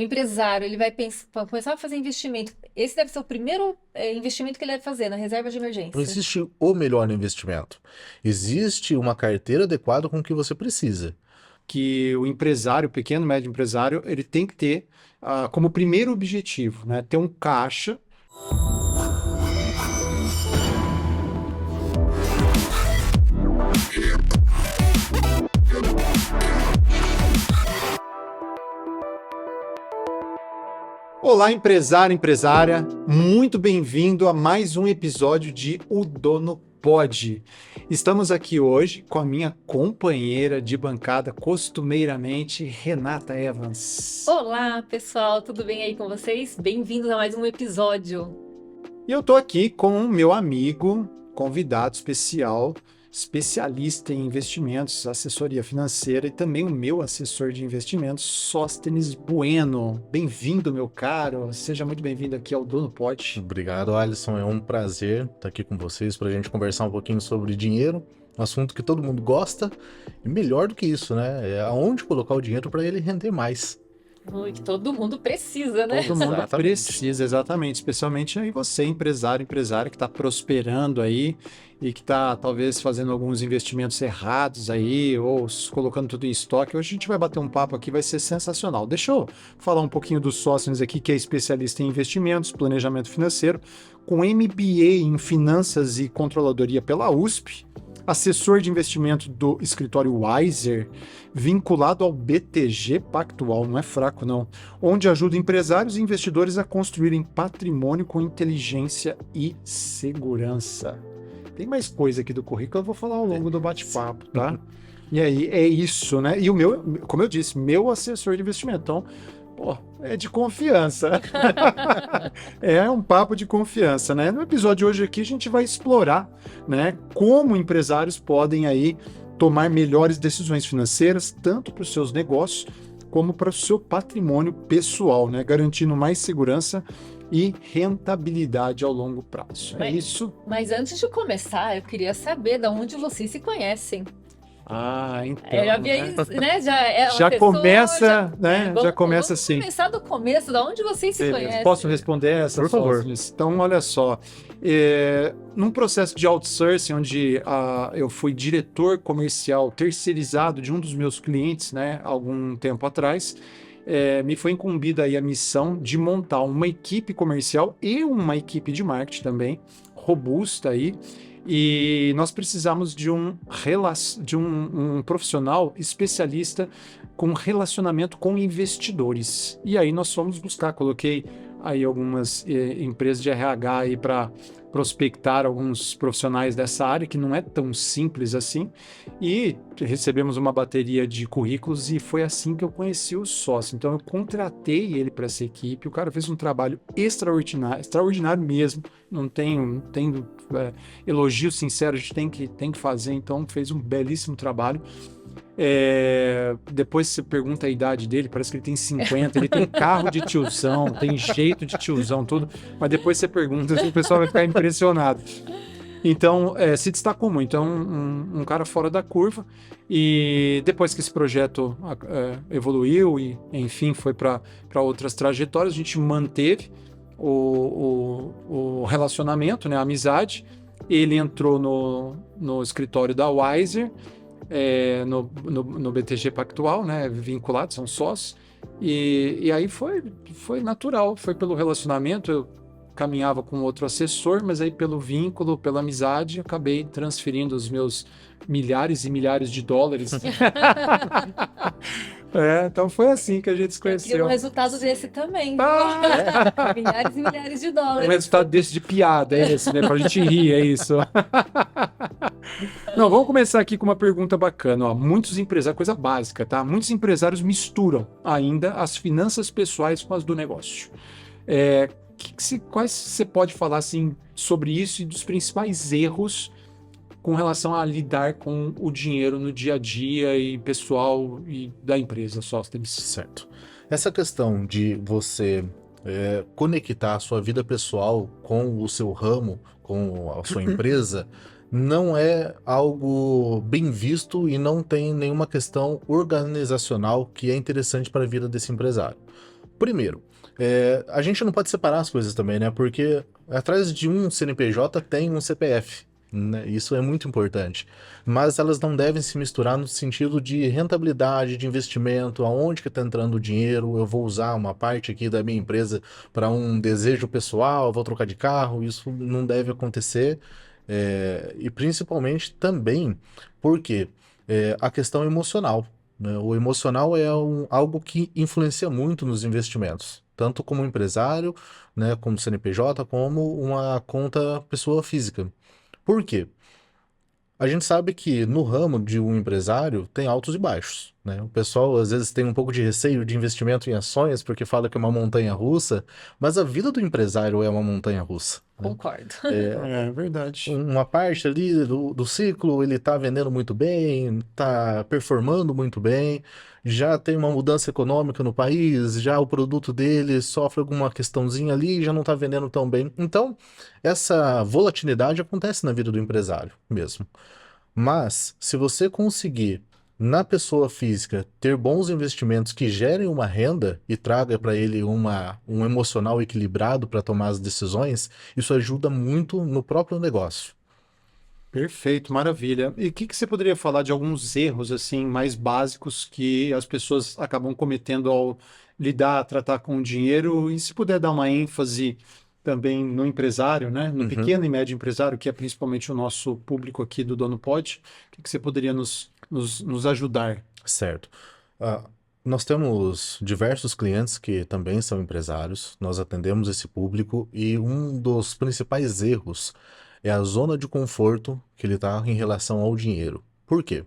O empresário, ele vai começar a fazer investimento. Esse deve ser o primeiro investimento que ele deve fazer na reserva de Não emergência. existe o melhor investimento. Existe uma carteira adequada com o que você precisa. Que o empresário, o pequeno, médio empresário, ele tem que ter como primeiro objetivo, né, ter um caixa. Olá, empresário, empresária, muito bem-vindo a mais um episódio de O Dono Pode. Estamos aqui hoje com a minha companheira de bancada, costumeiramente, Renata Evans. Olá, pessoal, tudo bem aí com vocês? Bem-vindos a mais um episódio. E eu tô aqui com o meu amigo, convidado especial, especialista em investimentos, assessoria financeira e também o meu assessor de investimentos, Sóstenes Bueno. Bem-vindo, meu caro. Seja muito bem-vindo aqui ao Dono Pode. Obrigado, Alisson. É um prazer estar aqui com vocês para a gente conversar um pouquinho sobre dinheiro, um assunto que todo mundo gosta. E melhor do que isso, né? É aonde colocar o dinheiro para ele render mais. Que todo mundo precisa, né? Todo mundo Exatamente. precisa, exatamente. Especialmente aí você, empresário, empresária que está prosperando aí e que está talvez fazendo alguns investimentos errados aí ou colocando tudo em estoque. Hoje a gente vai bater um papo aqui, vai ser sensacional. Deixa eu falar um pouquinho do Sóstenes aqui, que é especialista em investimentos, planejamento financeiro, com MBA em finanças e controladoria pela USP, assessor de investimento do escritório Wiser, vinculado ao BTG Pactual, não é fraco não, onde ajuda empresários e investidores a construírem patrimônio com inteligência e segurança. Tem mais coisa aqui do currículo, eu vou falar ao longo do bate-papo, tá? E aí, é isso, né? E o meu, como eu disse, meu assessor de investimento, então, pô, é de confiança. É um papo de confiança, né? No episódio de hoje aqui a gente vai explorar, né, como empresários podem aí tomar melhores decisões financeiras, tanto para os seus negócios como para o seu patrimônio pessoal, né? Garantindo mais segurança e rentabilidade ao longo prazo. É isso? Mas antes de começar, eu queria saber de onde vocês se conhecem. Então, Eu já vi aí, né? já começa, né? Já começa vamos assim. começar do começo, da onde vocês se Beleza. conhecem. Posso responder essa? Por favor. Sóstenes? Então, olha só. Num processo de outsourcing, onde eu fui diretor comercial terceirizado de um dos meus clientes, né, algum tempo atrás, me foi incumbida aí a missão de montar uma equipe comercial e uma equipe de marketing também, robusta aí, e nós precisamos de um profissional especialista com relacionamento com investidores. E aí nós fomos buscar, coloquei aí algumas empresas de RH aí para prospectar alguns profissionais dessa área, que não é tão simples assim, e recebemos uma bateria de currículos e foi assim que eu conheci o sócio. Então eu contratei ele para essa equipe, o cara fez um trabalho extraordinário mesmo, não tenho elogio sincero, a gente tem que fazer, então fez um belíssimo trabalho. Depois você pergunta a idade dele, parece que ele tem 50, ele tem carro de tiozão, tem jeito de tiozão, tudo, mas depois você pergunta, o pessoal vai ficar impressionado. Então, se destacou muito, então um cara fora da curva, e depois que esse projeto evoluiu e, enfim, foi para outras trajetórias, a gente manteve o relacionamento, né, a amizade. Ele entrou no escritório da Wiser, no BTG Pactual, né, vinculado, são sócios, e aí foi natural, foi pelo relacionamento. Eu caminhava com outro assessor, mas aí pelo vínculo, pela amizade, acabei transferindo os meus milhares e milhares de dólares. Então foi assim que a gente se Eu queria conheceu. um resultado desse também. Milhares e milhares de Um dólares. resultado desse de piada, é esse, né? Pra gente rir, é isso. Não, vamos começar aqui com uma pergunta bacana. Ó. Muitos empresários, coisa básica, tá? Muitos empresários misturam ainda as finanças pessoais com as do negócio. Quais você pode falar assim, sobre isso e dos principais erros com relação a lidar com o dinheiro no dia a dia e pessoal e da empresa, Sóstenes? Certo. Essa questão de você conectar a sua vida pessoal com o seu ramo, com a sua empresa, não é algo bem visto e não tem nenhuma questão organizacional que é interessante para a vida desse empresário. Primeiro, a gente não pode separar as coisas também, né? Porque atrás de um CNPJ tem um CPF, né? Isso é muito importante. Mas elas não devem se misturar no sentido de rentabilidade, de investimento, aonde que está entrando o dinheiro, eu vou usar uma parte aqui da minha empresa para um desejo pessoal, vou trocar de carro, isso não deve acontecer. E principalmente também porque a questão emocional, né? O emocional é algo que influencia muito nos investimentos, tanto como empresário, né, como CNPJ, como uma conta pessoa física. Por quê? A gente sabe que no ramo de um empresário tem altos e baixos, né? O pessoal às vezes tem um pouco de receio de investimento em ações porque fala que é uma montanha russa, mas a vida do empresário é uma montanha russa, né? Concordo. É verdade. Uma parte ali do ciclo ele está vendendo muito bem, está performando muito bem, já tem uma mudança econômica no país, já o produto dele sofre alguma questãozinha ali e já não está vendendo tão bem. Então, essa volatilidade acontece na vida do empresário mesmo. Mas, se você conseguir, na pessoa física, ter bons investimentos que gerem uma renda e traga para ele um emocional equilibrado para tomar as decisões, isso ajuda muito no próprio negócio. Perfeito, maravilha. E o que você poderia falar de alguns erros assim mais básicos que as pessoas acabam cometendo ao lidar, tratar com o dinheiro? E se puder dar uma ênfase também no empresário, né? No Uhum. pequeno e médio empresário, que é principalmente o nosso público aqui do Dono Pod, o que você poderia nos ajudar? Certo. Ah, nós temos diversos clientes que também são empresários, nós atendemos esse público e um dos principais erros é a zona de conforto que ele está em relação ao dinheiro. Por quê?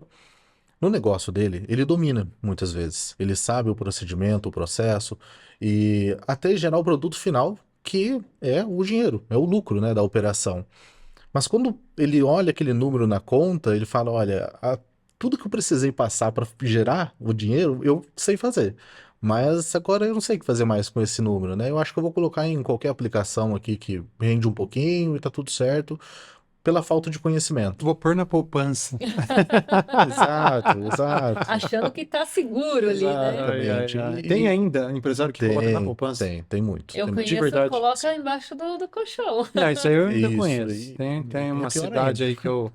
No negócio dele, ele domina muitas vezes. Ele sabe o procedimento, o processo e até gerar o produto final, que é o dinheiro, é o lucro, né, da operação. Mas quando ele olha aquele número na conta, ele fala: olha, tudo que eu precisei passar para gerar o dinheiro, eu sei fazer. Mas agora eu não sei o que fazer mais com esse número, né? Eu acho que eu vou colocar em qualquer aplicação aqui que rende um pouquinho e tá tudo certo, pela falta de conhecimento. Vou pôr na poupança. Exato, exato. Achando que tá seguro ali, né? Exatamente. Tem ainda empresário que coloca na poupança? Tem muito. Eu Tem muito. De conheço, verdade. coloca embaixo do colchão. Não, isso aí eu ainda Isso, conheço. Tem e é uma pior cidade ainda. aí que eu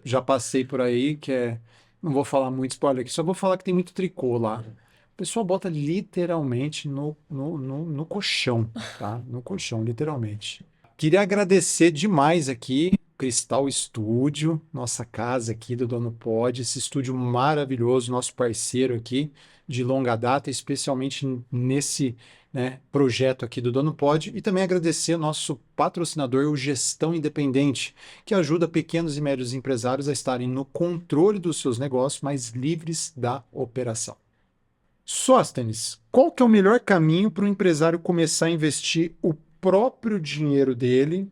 já passei por aí, que é. Não vou falar muito spoiler aqui, só vou falar que tem muito tricô lá. O pessoal bota literalmente no colchão, tá? No colchão, literalmente. Queria agradecer demais aqui, Cristal Estúdio, nossa casa aqui do Dono Pod, esse estúdio maravilhoso, nosso parceiro aqui de longa data, especialmente nesse, né, projeto aqui do Dono Pod, e também agradecer ao nosso patrocinador, o Gestão Independente, que ajuda pequenos e médios empresários a estarem no controle dos seus negócios, mas livres da operação. Sóstenes, qual que é o melhor caminho para o empresário começar a investir o próprio dinheiro dele,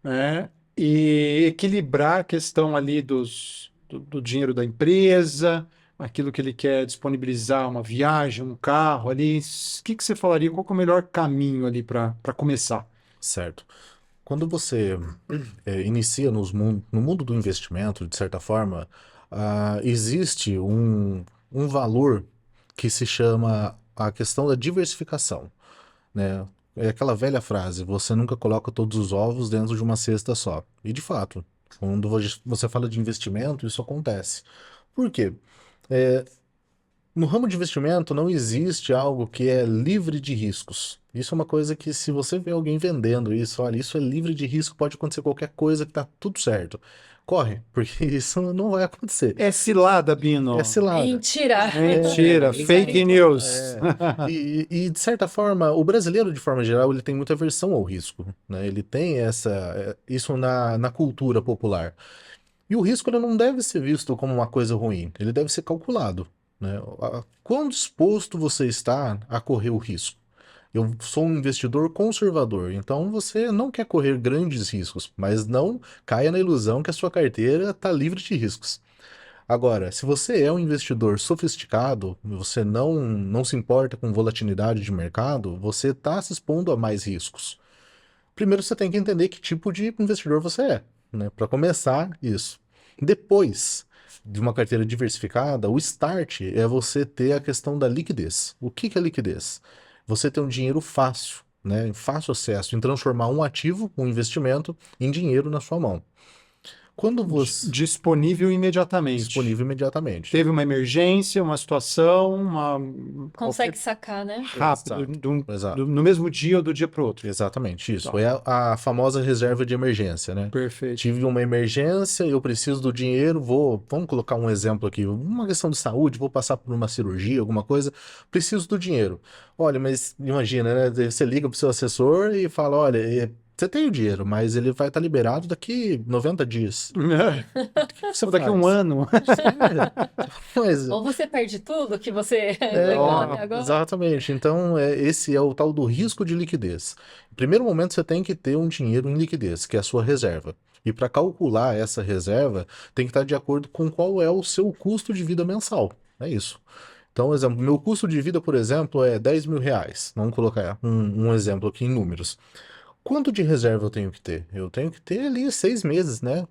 né, e equilibrar a questão ali do dinheiro da empresa, aquilo que ele quer disponibilizar, uma viagem, um carro ali? O que você falaria? Qual que é o melhor caminho ali para começar? Certo. Quando você inicia no mundo do investimento, de certa forma, existe um valor que se chama a questão da diversificação, né? É aquela velha frase: você nunca coloca todos os ovos dentro de uma cesta só. E de fato, quando você fala de investimento, isso acontece. Por quê? É, no ramo de investimento não existe algo que é livre de riscos. Isso é uma coisa que, se você vê alguém vendendo isso, olha, isso é livre de risco, pode acontecer qualquer coisa que tá tudo certo. Corre, porque isso não vai acontecer. É cilada, É Bino. cilada. Mentira. Mentira, fake news. De certa forma, o brasileiro, de forma geral, ele tem muita aversão ao risco, né? Ele tem isso na cultura popular. E o risco ele não deve ser visto como uma coisa ruim, ele deve ser calculado, né? Quão disposto você está a correr o risco? Eu sou um investidor conservador, então você não quer correr grandes riscos, mas não caia na ilusão que a sua carteira está livre de riscos. Agora, se você é um investidor sofisticado, você não se importa com volatilidade de mercado, você está se expondo a mais riscos. Primeiro você tem que entender que tipo de investidor você é, né? Para começar isso. Depois de uma carteira diversificada, o start é você ter a questão da liquidez. O que é liquidez? você ter um dinheiro fácil, né, em fácil acesso, em transformar um ativo, um investimento, em dinheiro na sua mão. Quando você Disponível imediatamente. disponível imediatamente. Teve uma emergência, uma situação, Consegue sacar, né? rápido, Exato. no mesmo dia ou do dia para o outro. Exatamente, isso. Tá. É a famosa reserva de emergência, né? Perfeito. Tive uma emergência, eu preciso do dinheiro, vamos colocar um exemplo aqui, uma questão de saúde, vou passar por uma cirurgia, alguma coisa, preciso do dinheiro. Olha, mas imagina, né? Você liga pro seu assessor e fala, olha, você tem o dinheiro, mas ele vai estar liberado daqui 90 dias. O que você Daqui a um faz? ano. Mas, Ou você perde tudo que você ganhou até agora. exatamente. Então, esse é o tal do risco de liquidez. Em primeiro momento, você tem que ter um dinheiro em liquidez, que é a sua reserva. E para calcular essa reserva, tem que estar de acordo com qual é o seu custo de vida mensal. É isso. Então, exemplo, meu custo de vida, por exemplo, é R$ 10.000. Vamos colocar um exemplo aqui em números. Quanto de reserva eu tenho que ter? Eu tenho que ter ali 6 meses, né?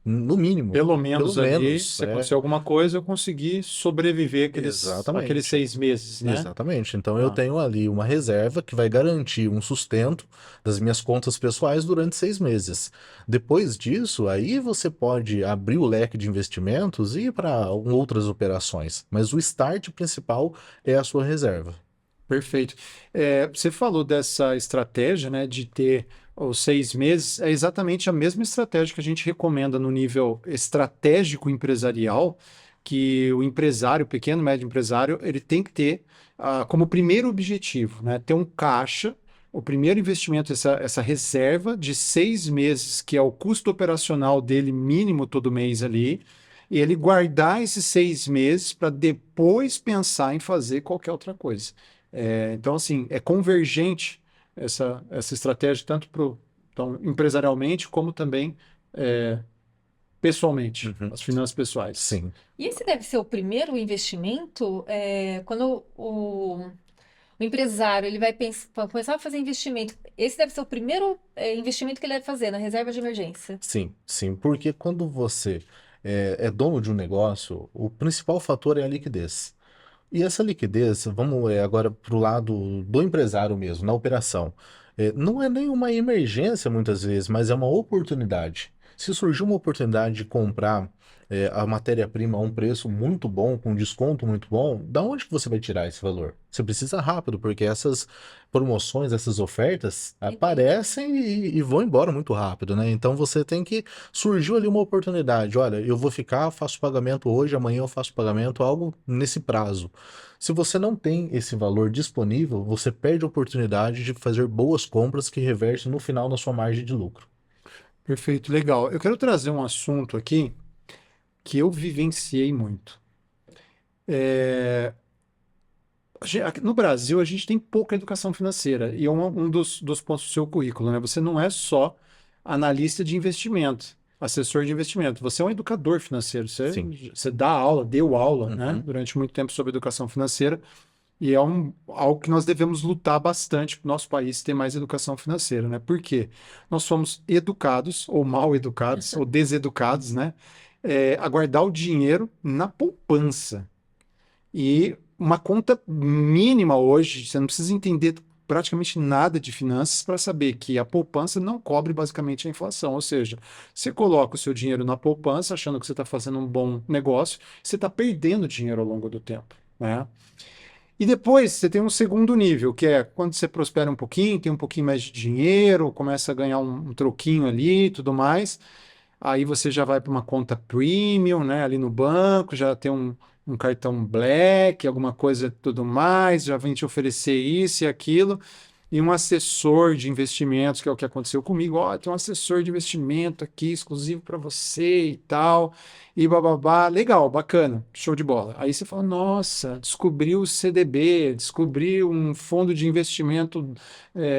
No mínimo. Pelo menos Pelo ali, menos, se acontecer alguma coisa, eu consegui sobreviver Exatamente. aqueles 6 meses, né? Exatamente. Então eu Ah. tenho ali uma reserva que vai garantir um sustento das minhas contas pessoais durante 6 meses. Depois disso, aí você pode abrir o leque de investimentos e ir para outras operações. Mas o start principal é a sua reserva. Perfeito. Você falou dessa estratégia, né, de ter os 6 meses, é exatamente a mesma estratégia que a gente recomenda no nível estratégico empresarial, que o empresário, o pequeno, médio empresário, ele tem que ter como primeiro objetivo, né, ter um caixa, o primeiro investimento, essa reserva de 6 meses, que é o custo operacional dele mínimo todo mês ali, e ele guardar esses 6 meses para depois pensar em fazer qualquer outra coisa. Então, assim, é convergente essa estratégia, tanto então, empresarialmente, como também pessoalmente, Uhum. as finanças pessoais. Sim. E esse deve ser o primeiro investimento, quando o empresário ele vai começar a fazer investimento. Esse deve ser o primeiro investimento que ele deve fazer na reserva de emergência. Sim, sim, porque quando você é dono de um negócio, o principal fator é a liquidez. E essa liquidez, vamos agora para o lado do empresário mesmo, na operação. Não é nem uma emergência muitas vezes, mas é uma oportunidade. Se surgir uma oportunidade de comprar a matéria-prima a um preço muito bom, com um desconto muito bom, da onde que você vai tirar esse valor? Você precisa rápido, porque essas promoções, essas ofertas aparecem e vão embora muito rápido, né? Então você tem que surgiu ali uma oportunidade. Olha, eu vou ficar, faço pagamento hoje, amanhã eu faço pagamento, algo nesse prazo. Se você não tem esse valor disponível, você perde a oportunidade de fazer boas compras que revertem no final na sua margem de lucro. Perfeito, legal. Eu quero trazer um assunto aqui que eu vivenciei muito. Aqui no Brasil, a gente tem pouca educação financeira e é um dos pontos do seu currículo, né? Você não é só analista de investimento, assessor de investimento, você é um educador financeiro, Sim. você dá aula, deu aula, né? Uhum. Durante muito tempo sobre educação financeira e é algo que nós devemos lutar bastante para o nosso país ter mais educação financeira, né? Por quê? Nós somos educados, ou mal educados, ou deseducados, né? A guardar o dinheiro na poupança. E uma conta mínima hoje, você não precisa entender praticamente nada de finanças para saber que a poupança não cobre basicamente a inflação. Ou seja, você coloca o seu dinheiro na poupança achando que você está fazendo um bom negócio, você está perdendo dinheiro ao longo do tempo, né? E depois você tem um segundo nível, que é quando você prospera um pouquinho, tem um pouquinho mais de dinheiro, começa a ganhar um troquinho ali e tudo mais. Aí você já vai para uma conta premium, né? Ali no banco, já tem um cartão Black, alguma coisa e tudo mais, já vem te oferecer isso e aquilo. E um assessor de investimentos, que é o que aconteceu comigo. Ó, tem um assessor de investimento aqui, exclusivo para você e tal. E bababá. Legal, bacana, show de bola. Aí você fala, nossa, descobriu o CDB, descobriu um fundo de investimento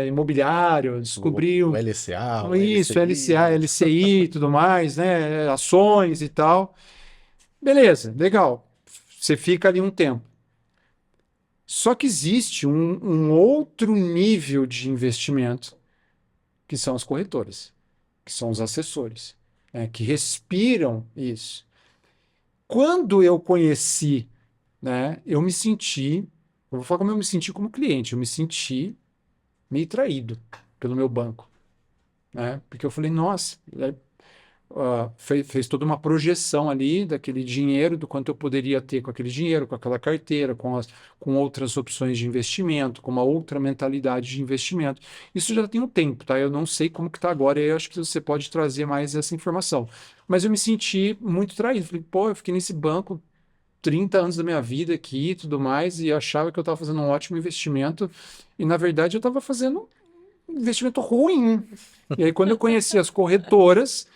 imobiliário, descobriu O LCA, o isso, LCI. LCA, LCI e tudo mais, né? Ações e tal. Beleza, legal. Você fica ali um tempo. Só que existe um outro nível de investimento, que são as corretoras, que são os assessores, né? Que respiram isso. Quando eu conheci, né? Eu me senti Eu vou falar como eu me senti como cliente. Eu me senti meio traído pelo meu banco, né? Porque eu falei, nossa, fez toda uma projeção ali daquele dinheiro, do quanto eu poderia ter com aquele dinheiro, com aquela carteira, com outras opções de investimento, com uma outra mentalidade de investimento. Isso já tem um tempo, tá? Eu não sei como que tá agora, e eu acho que você pode trazer mais essa informação. Mas eu me senti muito traído. Falei, pô, eu fiquei nesse banco 30 anos da minha vida aqui e tudo mais, e achava que eu estava fazendo um ótimo investimento, e na verdade eu estava fazendo um investimento ruim. E aí, quando eu conheci as corretoras,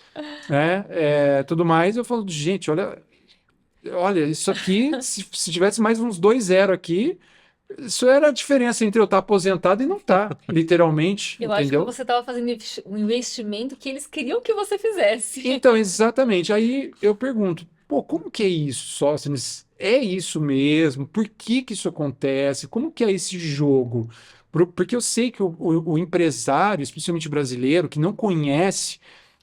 né, tudo mais, eu falo, gente, olha, isso aqui, se tivesse mais uns 2 zero aqui, isso era a diferença entre eu estar aposentado e não estar, literalmente, Eu acho que entendeu? você estava fazendo um investimento que eles queriam que você fizesse. Então, exatamente. Aí eu pergunto, pô, como que é isso, Sóstenes? É isso mesmo? Por que que isso acontece? Como que é esse jogo? Porque eu sei que o empresário, especialmente brasileiro, que não conhece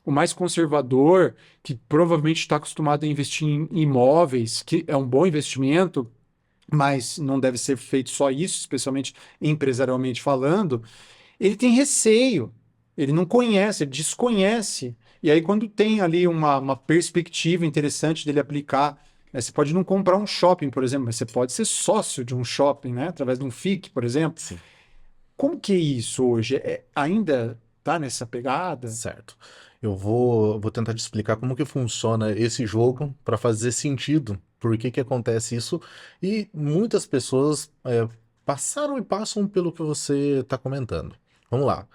o mais conservador, que provavelmente está acostumado a investir em imóveis, que é um bom investimento, mas não deve ser feito só isso, especialmente empresarialmente falando, ele tem receio, ele não conhece, ele desconhece. E aí, quando tem ali uma perspectiva interessante dele aplicar, né, você pode não comprar um shopping, por exemplo, mas você pode ser sócio de um shopping, né, através de um FIC, por exemplo. Sim. Como que é isso hoje? Ainda tá nessa pegada? Certo. Eu vou tentar te explicar como que funciona esse jogo para fazer sentido. Por que que acontece isso? E muitas pessoas passaram e passam pelo que você está comentando. Vamos lá.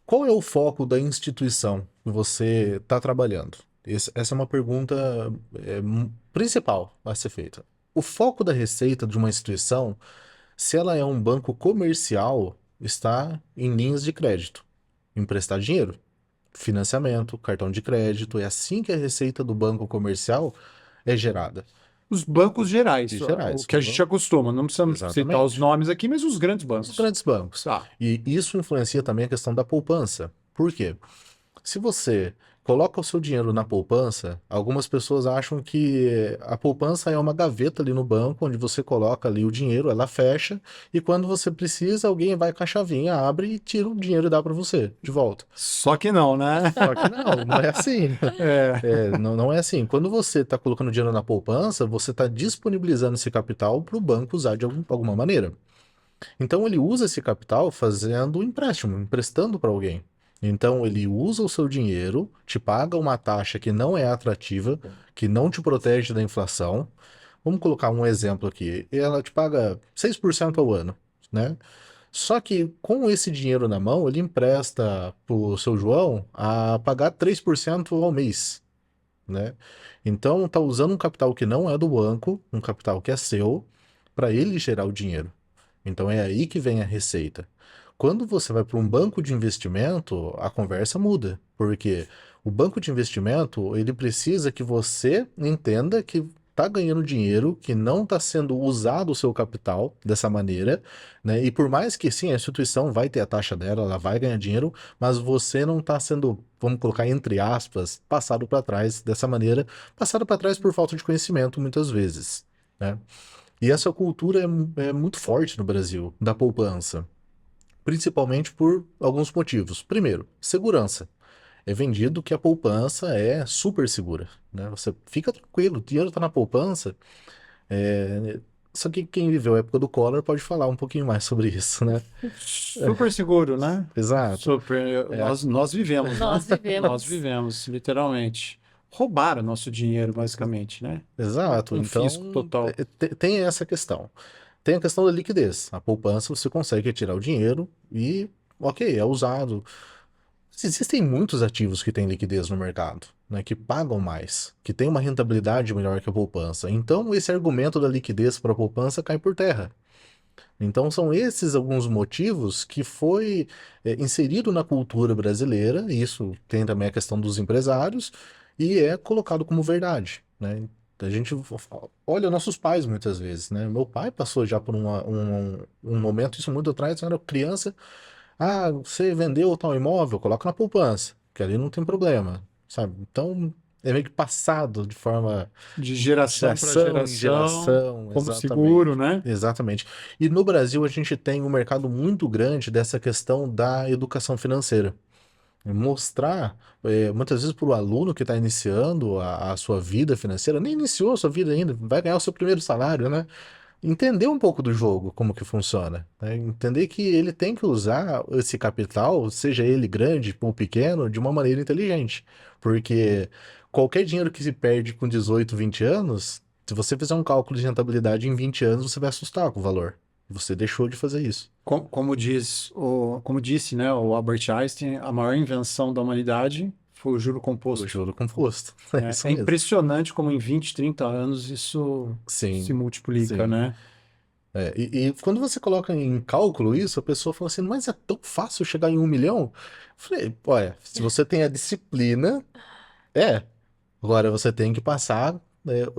Qual é o foco da instituição que você está trabalhando? Essa é uma pergunta principal a ser feita. O foco da receita de uma instituição, se ela é um banco comercial, está em linhas de crédito, emprestar dinheiro, financiamento, cartão de crédito. É assim que a receita do banco comercial é gerada. Os bancos gerais, Em o gerais. que a gente acostuma, não precisamos citar os Exatamente. nomes aqui, mas os grandes Os bancos. grandes bancos. Tá. E isso influencia também a questão da poupança. Por quê? Se você coloca o seu dinheiro na poupança, algumas pessoas acham que a poupança é uma gaveta ali no banco, onde você coloca ali o dinheiro, ela fecha, e quando você precisa, alguém vai com a chavinha, abre e tira o dinheiro e dá para você de volta. Só que não, né? Só que não, não é assim. É. Não é assim. Quando você está colocando dinheiro na poupança, você está disponibilizando esse capital para o banco usar de alguma maneira. Então ele usa esse capital fazendo um empréstimo, emprestando para alguém. Então ele usa o seu dinheiro, te paga uma taxa que não é atrativa, que não te protege da inflação. Vamos colocar um exemplo aqui. Ela te paga 6% ao ano, né? Só que com esse dinheiro na mão, ele empresta pro seu João a pagar 3% ao mês, né? Então tá usando um capital que não é do banco, um capital que é seu, para ele gerar o dinheiro. Então é aí que vem a receita. Quando você vai para um banco de investimento, a conversa muda, porque o banco de investimento, ele precisa que você entenda que está ganhando dinheiro, que não está sendo usado o seu capital dessa maneira, né? E por mais que sim, a instituição vai ter a taxa dela, ela vai ganhar dinheiro, mas você não está sendo, vamos colocar entre aspas, passado para trás dessa maneira, passado para trás por falta de conhecimento muitas vezes, né? E essa cultura é muito forte no Brasil, da poupança, principalmente por alguns motivos. Primeiro, segurança. É vendido que a poupança é super segura, né? Você fica tranquilo, o dinheiro está na poupança. é, Só que quem viveu a época do Collor pode falar um pouquinho mais sobre isso, né? Super seguro, né? Exato. Super. É, Nós vivemos, né? Nós vivemos. Nós vivemos, literalmente. Roubaram nosso dinheiro, basicamente, né? exato. Um Então, fisco total. tem essa questão. Tem a questão da liquidez. A poupança você consegue retirar o dinheiro e, ok, é usado. Existem muitos ativos que têm liquidez no mercado, né, que pagam mais, que têm uma rentabilidade melhor que a poupança. Então, esse argumento da liquidez para a poupança cai por terra. Então, são esses alguns motivos que foi inserido na cultura brasileira, e isso tem também a questão dos empresários, e é colocado como verdade, né? A gente olha nossos pais muitas vezes, né? Meu pai passou já por um momento, isso muito atrás, eu era criança. Você vendeu tal imóvel, coloca na poupança, que ali não tem problema, sabe? Então, é meio que passado de forma De geração para geração em geração, geração, como seguro, exatamente. né? Exatamente. E no Brasil a gente tem um mercado muito grande dessa questão da educação financeira. Mostrar, muitas vezes para o aluno que está iniciando a sua vida financeira, nem iniciou a sua vida ainda, vai ganhar o seu primeiro salário, né? Entender um pouco do jogo, como que funciona, né? Entender que ele tem que usar esse capital, seja ele grande ou pequeno, de uma maneira inteligente. Porque qualquer dinheiro que se perde com 18, 20 anos, se você fizer um cálculo de rentabilidade em 20 anos, você vai assustar com o valor. Você deixou de fazer isso. Como disse, né, o Albert Einstein, a maior invenção da humanidade foi o juro O composto. juro composto. É Né? isso É mesmo. impressionante como em 20, 30 anos isso se Sim, multiplica, sim. né? E quando você coloca em cálculo isso, a pessoa fala assim, mas é tão fácil chegar em 1 milhão? Eu falei, olha, se você tem a disciplina, é. Agora você tem que passar,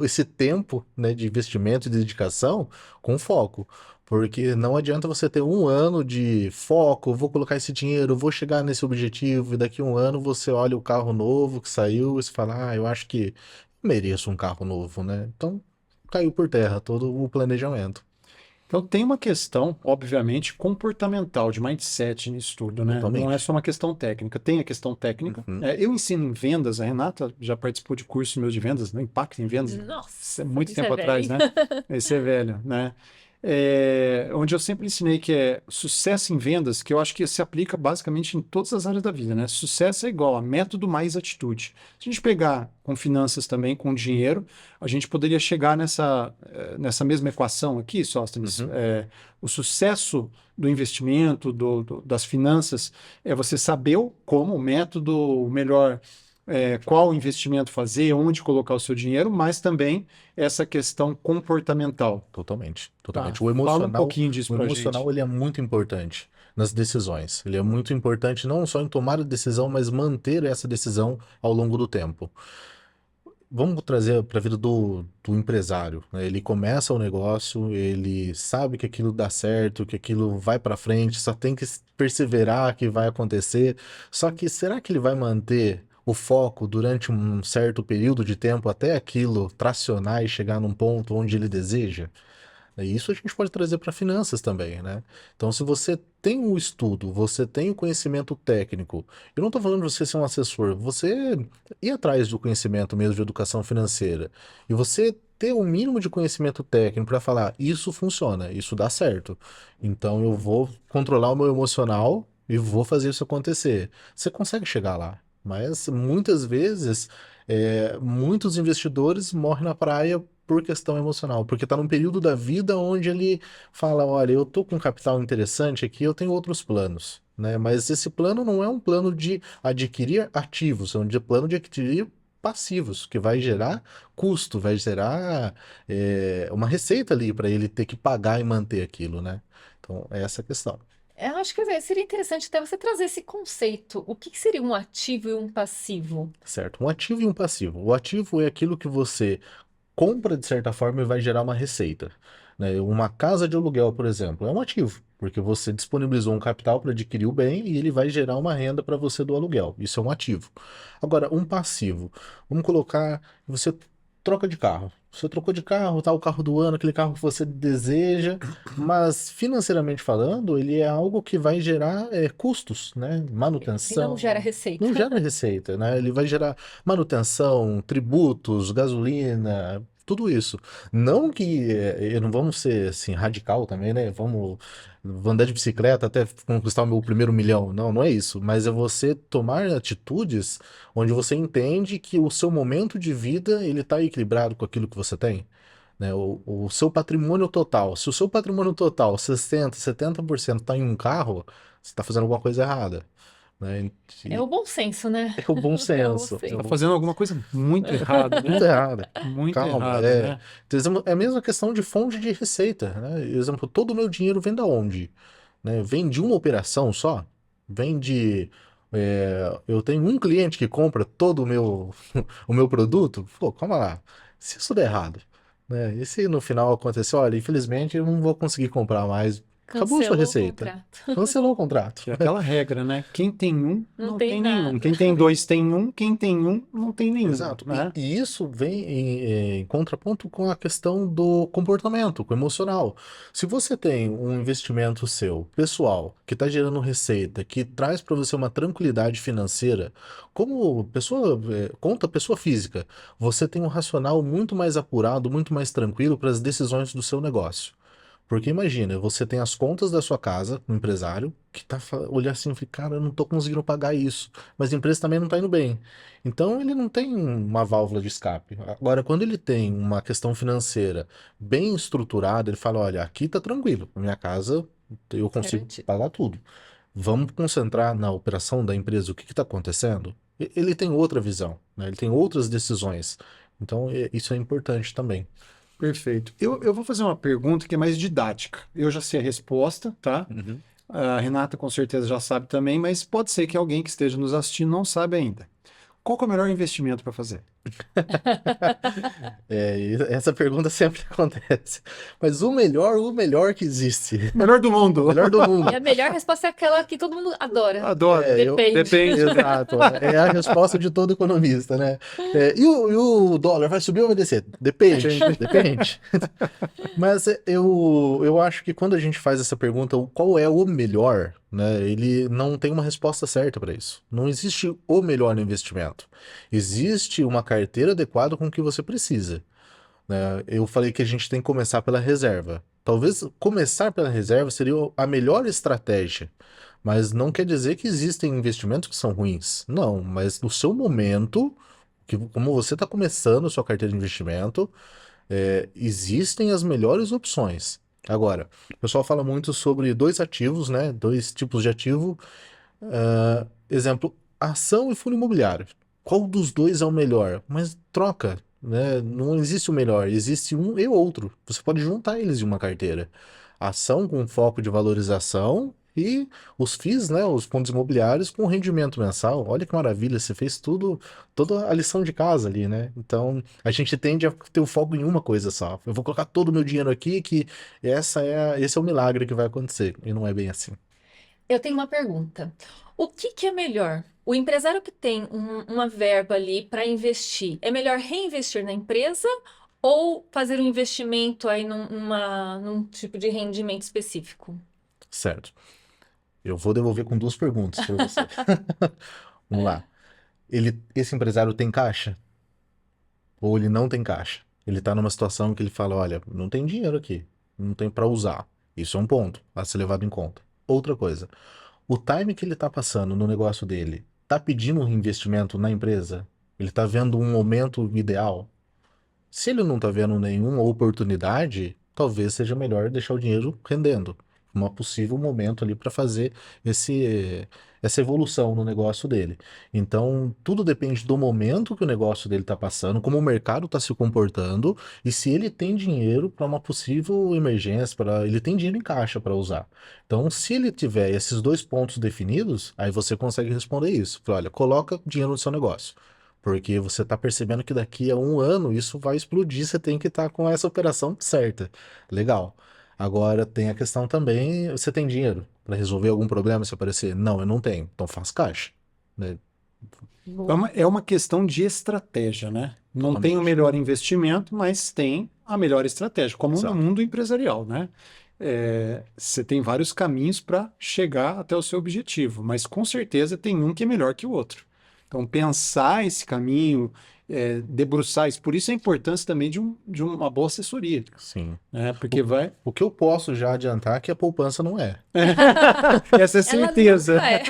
esse tempo, né, de investimento e dedicação com foco. Porque não adianta você ter 1 ano de foco, vou colocar esse dinheiro, vou chegar nesse objetivo, e daqui a 1 ano você olha o carro novo que saiu e você fala, eu acho que mereço um carro novo, né? Então caiu por terra todo o planejamento. Então tem uma questão, obviamente, comportamental, de mindset nisso tudo, né? Não é Totalmente. só uma questão técnica. Tem a questão técnica. Uhum. Eu ensino em vendas, a Renata já participou de cursos meus de vendas, no Impacto em Vendas, isso é Nossa, muito isso é tempo atrás, velho. né? Esse é velho, né? Onde eu sempre ensinei que é sucesso em vendas, que eu acho que se aplica basicamente em todas as áreas da vida, né? Sucesso é igual a método mais atitude. Se a gente pegar com finanças também, com dinheiro, a gente poderia chegar nessa mesma equação aqui, Sóstenes. Uhum. O sucesso do investimento, das finanças, é você saber como, o método, o melhor, qual investimento fazer, onde colocar o seu dinheiro, mas também essa questão comportamental. Totalmente, Tá, totalmente. O fala um emocional, pouquinho disso o pra emocional gente. ele é muito importante nas decisões. Ele é muito importante não só em tomar a decisão, mas manter essa decisão ao longo do tempo. Vamos trazer para a vida do empresário, né? Ele começa o negócio, ele sabe que aquilo dá certo, que aquilo vai para frente, só tem que perseverar que vai acontecer. Só que será que ele vai manter o foco durante um certo período de tempo até aquilo tracionar e chegar num ponto onde ele deseja? E isso a gente pode trazer para finanças também, né? Então, se você tem o estudo, você tem o conhecimento técnico, eu não estou falando de você ser um assessor, você ir atrás do conhecimento mesmo de educação financeira, e você ter o mínimo de conhecimento técnico para falar, isso funciona, isso dá certo. Então, eu vou controlar o meu emocional e vou fazer isso acontecer. Você consegue chegar lá, mas muitas vezes, muitos investidores morrem na praia por questão emocional, porque está num período da vida onde ele fala, olha, eu tô com um capital interessante aqui, eu tenho outros planos, né? Mas esse plano não é um plano de adquirir ativos, é um plano de adquirir passivos, que vai gerar custo, vai gerar uma receita ali para ele ter que pagar e manter aquilo, né? Então, é essa a questão, Eu acho que seria interessante até você trazer esse conceito. O que que seria um ativo e um passivo? certo? Um ativo e um passivo. O ativo é aquilo que você compra de certa forma e vai gerar uma receita, né? Uma casa de aluguel, por exemplo, é um ativo, porque você disponibilizou um capital para adquirir o bem e ele vai gerar uma renda para você do aluguel. Isso é um ativo. Agora, um passivo, vamos colocar, você troca de carro. Você trocou de carro, tá o carro do ano, aquele carro que você deseja, mas financeiramente falando, ele é algo que vai gerar custos, né? Ele não gera Manutenção. receita. Não gera receita, né? Ele vai gerar manutenção, tributos, gasolina, tudo isso. Não que não vamos ser assim radical também, né? Vou andar de bicicleta até conquistar o meu primeiro milhão. Não, não é isso. Mas é você tomar atitudes onde você entende que o seu momento de vida ele está equilibrado com aquilo que você tem. Né? O seu patrimônio total. Se o seu patrimônio total, 60, 70% está em um carro, você está fazendo alguma coisa errada. Né? É o bom senso, né? É o bom É o bom senso. Você está senso. fazendo alguma coisa muito errada, Muito né? errada. Muito Calma, errada, né? Por exemplo, é a mesma questão de fonte de receita, né? Por exemplo, todo o meu dinheiro vem da onde? Né? Vem de uma operação só? Vem de. Eu tenho um cliente que compra todo o meu, o meu produto? Pô, calma lá. Se isso der errado, né? E se no final acontecer, olha, infelizmente eu não vou conseguir comprar mais. Acabou a sua Cancelou o receita. contrato. Cancelou o contrato. Que é aquela regra, né? Quem tem um, Não não tem tem nenhum. nada. Quem tem dois tem um, quem tem um, não tem nenhum, Exato. né? E isso vem em contraponto com a questão do comportamento, com o emocional. Se você tem um investimento seu, pessoal, que está gerando receita, que traz para você uma tranquilidade financeira, como pessoa, conta pessoa física, você tem um racional muito mais apurado, muito mais tranquilo para as decisões do seu negócio. Porque imagina, você tem as contas da sua casa, um empresário, que tá olhando assim e fala, cara, eu não tô conseguindo pagar isso, mas a empresa também não tá indo bem. Então ele não tem uma válvula de escape. Agora, quando ele tem uma questão financeira bem estruturada, ele fala, olha, aqui tá tranquilo, na minha casa eu consigo Garantido. pagar tudo. Vamos concentrar na operação da empresa, o que está acontecendo? Ele tem outra visão, né? Ele tem outras decisões. Então, isso é importante também. Perfeito. Eu vou fazer uma pergunta que é mais didática. Eu já sei a resposta, tá? Uhum. A Renata com certeza já sabe também, mas pode ser que alguém que esteja nos assistindo não sabe ainda. Qual que é o melhor investimento para fazer? E essa pergunta sempre acontece. Mas o melhor que existe. Melhor do mundo. O melhor do E mundo. a melhor resposta é aquela que todo mundo adora. Adoro. Depende. Depende. Exato. É a resposta de todo economista, né? E o dólar vai subir ou vai descer? Depende, depende. Mas eu acho que quando a gente faz essa pergunta, qual é o melhor, né? Ele não tem uma resposta certa para isso. Não existe o melhor investimento. Existe uma carteira adequada com o que você precisa, né? Eu falei que a gente tem que começar pela reserva. Talvez começar pela reserva seria a melhor estratégia, mas não quer dizer que existem investimentos que são ruins. Não, mas no seu momento, que como você está começando a sua carteira de investimento, existem as melhores opções. Agora, o pessoal fala muito sobre dois ativos, né? Dois tipos de ativo. Exemplo, ação e fundo imobiliário. Qual dos dois é o melhor? Mas troca, né? Não existe o melhor, existe um e outro. Você pode juntar eles em uma carteira. Ação com foco de valorização e os FIIs, né? Os fundos imobiliários com rendimento mensal. Olha que maravilha, você fez tudo, toda a lição de casa ali, né? Então, a gente tende a ter o foco em uma coisa só. Eu vou colocar todo o meu dinheiro aqui que esse é o milagre que vai acontecer. E não é bem assim. Eu tenho uma pergunta. O que que é melhor? O empresário que tem uma verba ali para investir, é melhor reinvestir na empresa ou fazer um investimento aí num tipo de rendimento específico? Certo. Eu vou devolver com duas perguntas para você. Vamos lá. Esse empresário tem caixa? Ou ele não tem caixa? Ele está numa situação que ele fala, olha, não tem dinheiro aqui, não tem para usar. Isso é um ponto a ser levado em conta. Outra coisa, o time que ele está passando no negócio dele, está pedindo um investimento na empresa? Ele está vendo um momento ideal? Se ele não está vendo nenhuma oportunidade, talvez seja melhor deixar o dinheiro rendendo. Um possível momento ali para fazer essa evolução no negócio dele. Então, tudo depende do momento que o negócio dele está passando, como o mercado está se comportando e se ele tem dinheiro para uma possível emergência, ele tem dinheiro em caixa para usar. Então, se ele tiver esses dois pontos definidos, aí você consegue responder isso. Fala, olha, coloca dinheiro no seu negócio. Porque você está percebendo que daqui a um ano isso vai explodir, você tem que estar com essa operação certa. Legal. Agora tem a questão também, você tem dinheiro para resolver algum problema se aparecer? Não, eu não tenho. Então faz caixa, né? Boa. É uma questão de estratégia, né? Não tem o Totalmente. melhor investimento, mas tem a melhor estratégia, como no Exato. mundo empresarial, né? Você tem vários caminhos para chegar até o seu objetivo, mas com certeza tem um que é melhor que o outro. Então, pensar esse caminho, debruçar isso, por isso a importância também de uma boa assessoria, Sim. né? Porque vai. O que eu posso já adiantar é que a poupança não é. Essa é Ela certeza. nunca é.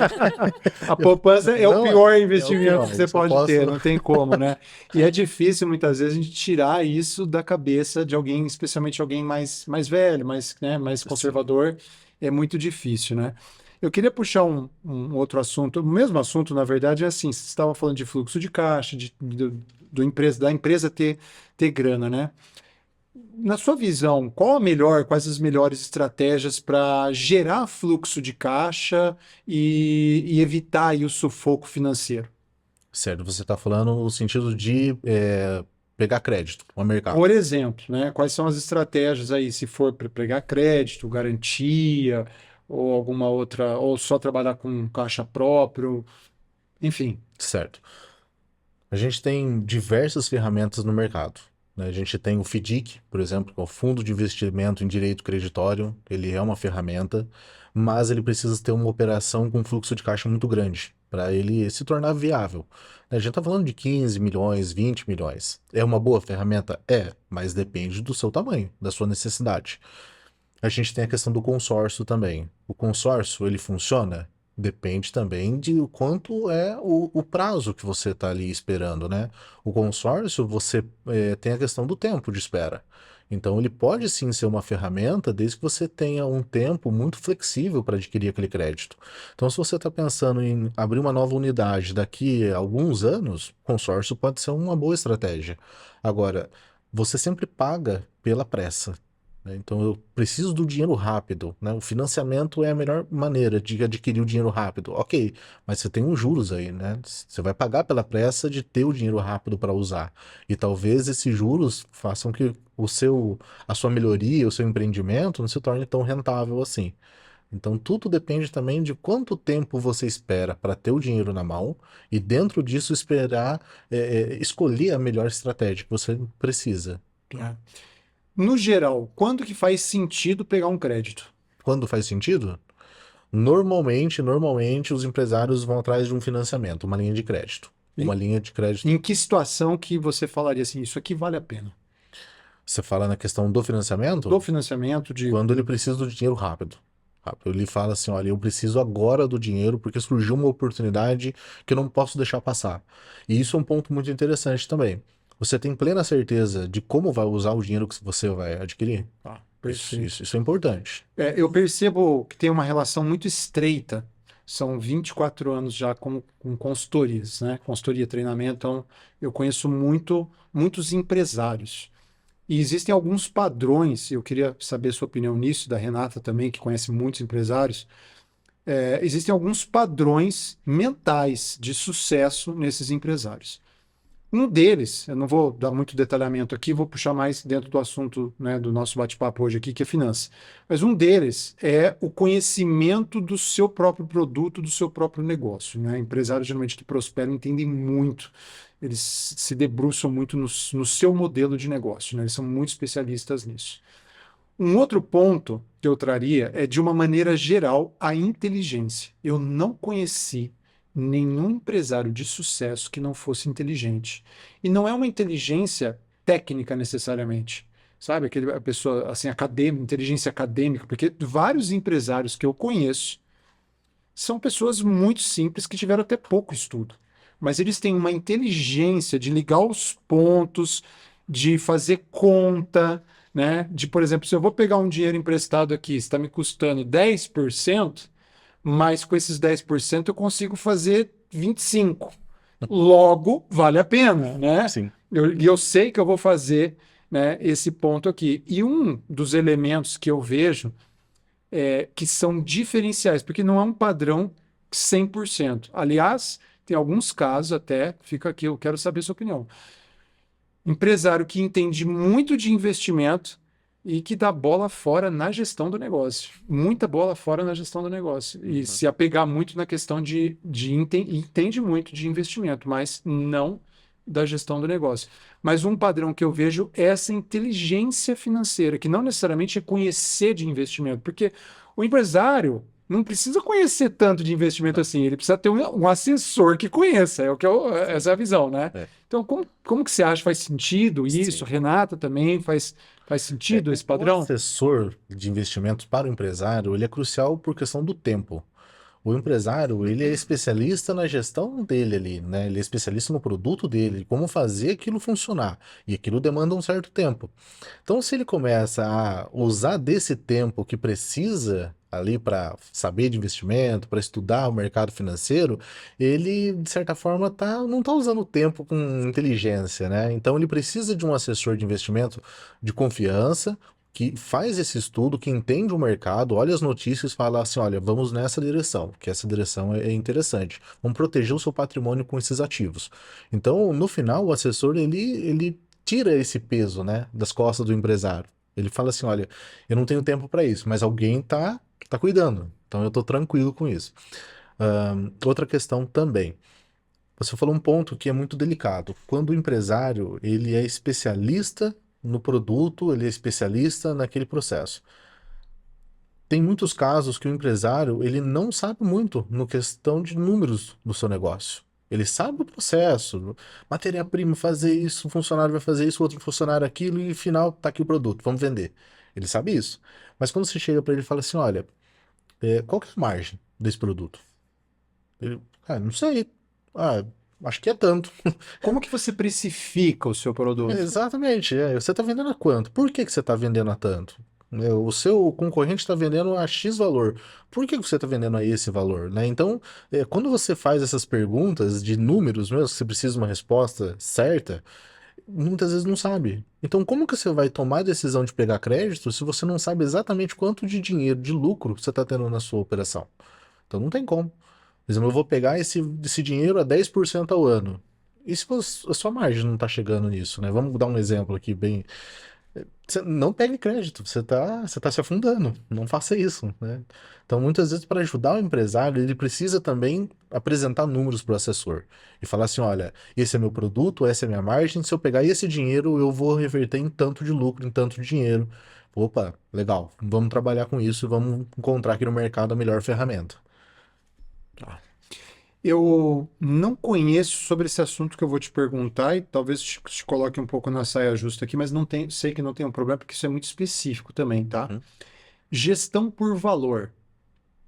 A poupança é o Não é. pior É o investimento pior, que você isso eu pode posso- ter, não tem como, né? E é difícil muitas vezes a gente tirar isso da cabeça de alguém, especialmente alguém mais velho, mais conservador, é muito difícil, né? Eu queria puxar um outro assunto, o mesmo assunto, na verdade, é assim, você estava falando de fluxo de caixa, da empresa ter grana, né? Na sua visão, quais as melhores estratégias para gerar fluxo de caixa e evitar aí o sufoco financeiro? Certo, você está falando no sentido de pegar crédito no mercado. Por exemplo, né? Quais são as estratégias aí, se for para pegar crédito, garantia, ou alguma outra, ou só trabalhar com caixa próprio, enfim. Certo. A gente tem diversas ferramentas no mercado, né? A gente tem o FDIC, por exemplo, que é o Fundo de Investimento em Direito Creditório. Ele é uma ferramenta, mas ele precisa ter uma operação com fluxo de caixa muito grande para ele se tornar viável. A gente está falando de 15 milhões, 20 milhões. É uma boa ferramenta? É, mas depende do seu tamanho, da sua necessidade. A gente tem a questão do consórcio também. O consórcio, ele funciona? Depende também de o quanto é o prazo que você está ali esperando, né? O consórcio, você tem a questão do tempo de espera. Então, ele pode sim ser uma ferramenta desde que você tenha um tempo muito flexível para adquirir aquele crédito. Então, se você está pensando em abrir uma nova unidade daqui a alguns anos, consórcio pode ser uma boa estratégia. Agora, você sempre paga pela pressa, né? Então eu preciso do dinheiro rápido, né? O financiamento é a melhor maneira de adquirir o dinheiro rápido. Ok, mas você tem uns juros aí, né? Você vai pagar pela pressa de ter o dinheiro rápido para usar. E talvez esses juros façam que a sua melhoria, o seu empreendimento não se torne tão rentável assim. Então tudo depende também de quanto tempo você espera para ter o dinheiro na mão e dentro disso esperar escolher a melhor estratégia que você precisa. É. No geral, quando que faz sentido pegar um crédito? Quando faz sentido? Normalmente os empresários vão atrás de um financiamento, uma linha de crédito. E- Uma linha de crédito, Em que situação que você falaria assim, isso aqui vale a pena? você fala na questão do Do financiamento, financiamento, de quando ele precisa do dinheiro rápido. Rápido. Ele fala assim, olha, eu preciso agora do dinheiro porque surgiu uma oportunidade que eu não posso deixar passar. E isso é um ponto muito interessante também. Você tem plena certeza de como vai usar o dinheiro que você vai adquirir? Ah, Isso, perfeito. isso, isso é importante. Eu percebo que tem uma relação muito estreita. São 24 anos já com consultorias, né? Consultoria, treinamento. Então, eu conheço muitos empresários. E existem alguns padrões, eu queria saber a sua opinião nisso, da Renata também, que conhece muitos empresários. Existem alguns padrões mentais de sucesso nesses empresários. Um deles, eu não vou dar muito detalhamento aqui, vou puxar mais dentro do assunto, né, do nosso bate-papo hoje aqui, que é finanças. Mas um deles é o conhecimento do seu próprio produto, do seu próprio negócio, né? Empresários geralmente que prosperam entendem muito, eles se debruçam muito no seu modelo de negócio, né? Eles são muito especialistas nisso. Um outro ponto que eu traria é, de uma maneira geral, a inteligência. Eu não conheci nenhum empresário de sucesso que não fosse inteligente. E não é uma inteligência técnica necessariamente, sabe? A pessoa, assim, acadêmica, inteligência acadêmica, porque vários empresários que eu conheço são pessoas muito simples que tiveram até pouco estudo. Mas eles têm uma inteligência de ligar os pontos, de fazer conta, né? De, por exemplo, se eu vou pegar um dinheiro emprestado aqui, está me custando 10%, mas com esses 10% eu consigo fazer 25%. Logo, vale a pena, né? Sim. E eu sei que eu vou fazer, né, esse ponto aqui. E um dos elementos que eu vejo que são diferenciais, porque não é um padrão 100%. Aliás, tem alguns casos até, fica aqui, eu quero saber a sua opinião. Empresário que entende muito de investimento e que dá bola fora na gestão do negócio. Muita bola fora na gestão do negócio. E se apegar muito na questão entende muito de investimento, mas não da gestão do negócio. Mas um padrão que eu vejo é essa inteligência financeira, que não necessariamente é conhecer de investimento, porque o empresário não precisa conhecer tanto de investimento assim, ele precisa ter um assessor que conheça, essa é a visão, né? É. Então, como que você acha? Faz sentido isso? Sim. Renata também faz sentido esse padrão? O assessor de investimentos para o empresário, ele é crucial por questão do tempo. O empresário, ele é especialista na gestão dele ali, né? Ele é especialista no produto dele, como fazer aquilo funcionar. E aquilo demanda um certo tempo. Então, se ele começa a usar desse tempo que precisa ali para saber de investimento, para estudar o mercado financeiro, ele, de certa forma, não está usando o tempo com inteligência, né? Então, ele precisa de um assessor de investimento de confiança, que faz esse estudo, que entende o mercado, olha as notícias e fala assim, olha, vamos nessa direção, que essa direção é interessante. Vamos proteger o seu patrimônio com esses ativos. Então, no final, o assessor, ele tira esse peso, né, das costas do empresário. Ele fala assim, olha, eu não tenho tempo para isso, mas alguém tá cuidando, então eu tô tranquilo com isso. Outra questão também. Você falou um ponto que é muito delicado. Quando o empresário, ele é especialista no produto, ele é especialista naquele processo. Tem muitos casos que o empresário, ele não sabe muito no questão de números do seu negócio. Ele sabe o processo, matéria-prima, fazer isso, um funcionário vai fazer isso, outro funcionário aquilo, e no final tá aqui o produto, vamos vender. Ele sabe isso. Mas quando você chega para ele e fala assim, olha, qual que é a margem desse produto? Ele, não sei. Ah, acho que é tanto. Como que você precifica o seu produto? Exatamente, você está vendendo a quanto? Por que que você está vendendo a tanto? O seu concorrente está vendendo a X valor. Por que que você está vendendo a esse valor, né? Então, quando você faz essas perguntas de números mesmo, você precisa de uma resposta certa, muitas vezes não sabe. Então, como que você vai tomar a decisão de pegar crédito se você não sabe exatamente quanto de dinheiro, de lucro você está tendo na sua operação? Então, não tem como. Por exemplo, eu vou pegar esse dinheiro a 10% ao ano. E se a sua margem não está chegando nisso, né? Vamos dar um exemplo aqui bem. Você não pegue crédito, você tá se afundando. Não faça isso, né? Então, muitas vezes, para ajudar o empresário, ele precisa também apresentar números para o assessor e falar assim: olha, esse é meu produto, essa é minha margem. Se eu pegar esse dinheiro, eu vou reverter em tanto de lucro, em tanto de dinheiro. Opa, legal, vamos trabalhar com isso e vamos encontrar aqui no mercado a melhor ferramenta. Eu não conheço sobre esse assunto que eu vou te perguntar e talvez te coloque um pouco na saia justa aqui, mas não tem, sei que não tem um problema porque isso é muito específico também, tá? Uhum. Gestão por valor.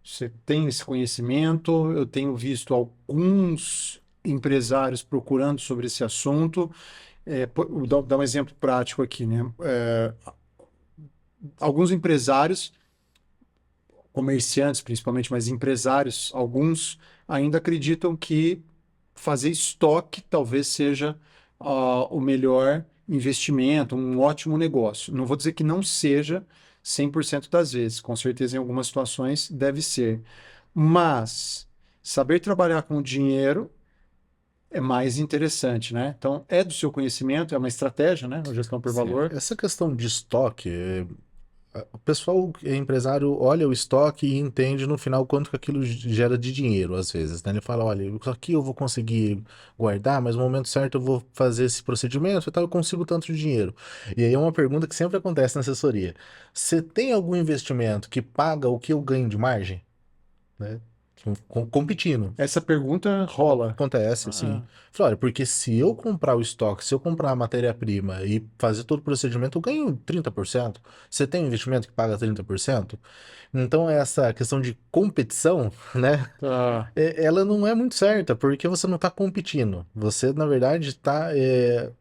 Você tem esse conhecimento? Eu tenho visto alguns empresários procurando sobre esse assunto. Vou dar um exemplo prático aqui, né? Alguns empresários, comerciantes principalmente, mas empresários, alguns ainda acreditam que fazer estoque talvez seja o melhor investimento, um ótimo negócio. Não vou dizer que não seja 100% das vezes, com certeza em algumas situações deve ser. Mas saber trabalhar com o dinheiro é mais interessante, né? Então, é do seu conhecimento, é uma estratégia, né? A gestão por Sim, valor. essa questão de estoque, o pessoal empresário olha o estoque e entende no final quanto que aquilo gera de dinheiro, às vezes, né? Ele fala, olha, isso aqui eu vou conseguir guardar, mas no momento certo eu vou fazer esse procedimento e tal, eu consigo tanto de dinheiro. E aí é uma pergunta que sempre acontece na assessoria. Você tem algum investimento que paga o que eu ganho de margem? Né? Competindo. Essa pergunta rola. Acontece, sim. Falei, olha, porque se eu comprar o estoque, se eu comprar a matéria-prima e fazer todo o procedimento, eu ganho 30%. Você tem um investimento que paga 30%? Então, essa questão de competição, né? Tá. Ela não é muito certa, porque você não está competindo. Você, na verdade, está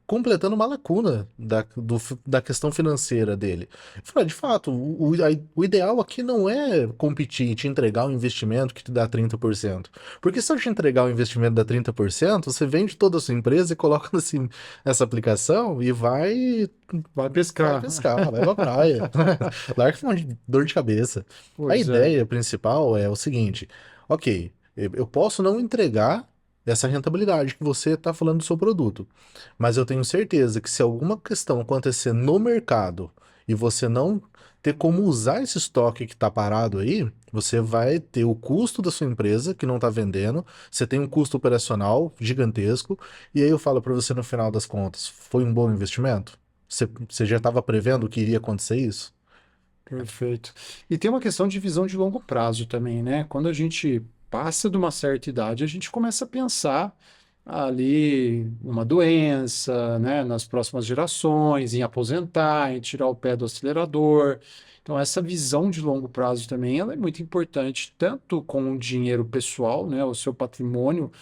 completando uma lacuna da questão financeira dele. De fato, o ideal aqui não é competir e te entregar um investimento que te dá 30%. Porque se eu te entregar um investimento que dá 30%, você vende toda a sua empresa e coloca nessa aplicação e vai Vai pescar. vai pra praia. Larga um monte de dor de cabeça. A Pois é. ideia principal é o seguinte: ok, eu posso não entregar essa rentabilidade que você está falando do seu produto, mas eu tenho certeza que se alguma questão acontecer no mercado e você não ter como usar esse estoque que está parado aí, você vai ter o custo da sua empresa que não está vendendo, você tem um custo operacional gigantesco, e aí eu falo para você no final das contas, foi um bom investimento? Você já estava prevendo que iria acontecer isso? Perfeito. E tem uma questão de visão de longo prazo também, né? Quando a gente passa de uma certa idade, a gente começa a pensar ali numa doença, né? Nas próximas gerações, em aposentar, em tirar o pé do acelerador. Então, essa visão de longo prazo também, ela é muito importante, tanto com o dinheiro pessoal, né? O seu patrimônio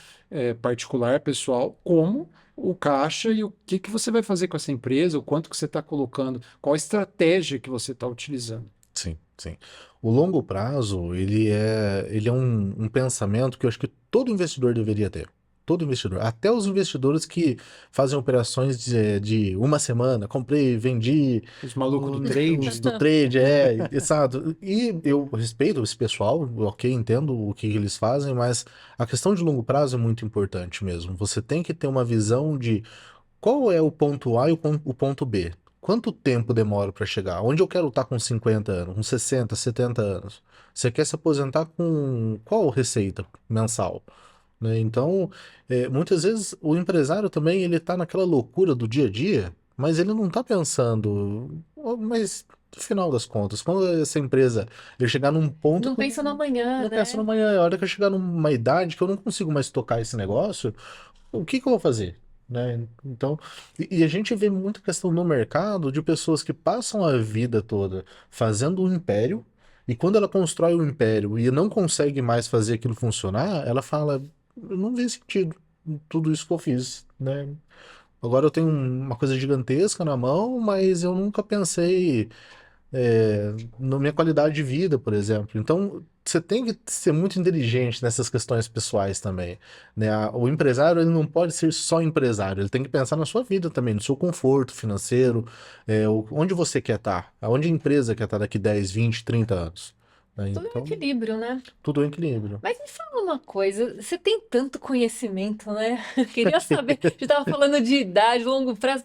particular, pessoal, como o caixa e o que que você vai fazer com essa empresa, o quanto que você está colocando, qual a estratégia que você está utilizando. Sim, sim. O longo prazo, ele é um pensamento que eu acho que todo investidor deveria ter. Todo investidor. Até os investidores que fazem operações de uma semana, comprei, vendi, Os malucos do os trade. do trade, exato. E eu respeito esse pessoal, ok, entendo o que eles fazem, mas a questão de longo prazo é muito importante mesmo. Você tem que ter uma visão de qual é o ponto A e o ponto B? Quanto tempo demora para chegar? Onde eu quero estar com 50 anos, com 60, 70 anos? Você quer se aposentar com qual receita mensal? Né? Então, muitas vezes o empresário também ele está naquela loucura do dia a dia, mas ele não está pensando, "Oh, mas no final das contas, quando essa empresa ele chegar num ponto Não que eu pensa no amanhã, não penso né? no amanhã, a hora que eu chegar numa idade que eu não consigo mais tocar esse negócio, o que que eu vou fazer? Né? Então, e a gente vê muita questão no mercado de pessoas que passam a vida toda fazendo um império, e quando ela constrói o império e não consegue mais fazer aquilo funcionar, ela fala, eu não vi sentido em tudo isso que eu fiz, né? Agora eu tenho uma coisa gigantesca na mão, mas eu nunca pensei na minha qualidade de vida, por exemplo. Então, você tem que ser muito inteligente nessas questões pessoais também, né? O empresário, ele não pode ser só empresário, ele tem que pensar na sua vida também, no seu conforto financeiro, onde você quer estar, aonde a empresa quer estar daqui 10, 20, 30 anos, né? Tudo é um Então, equilíbrio, né? tudo é equilíbrio. Mas me fala uma coisa, você tem tanto conhecimento, né? Queria saber, a gente estava falando de idade, longo prazo.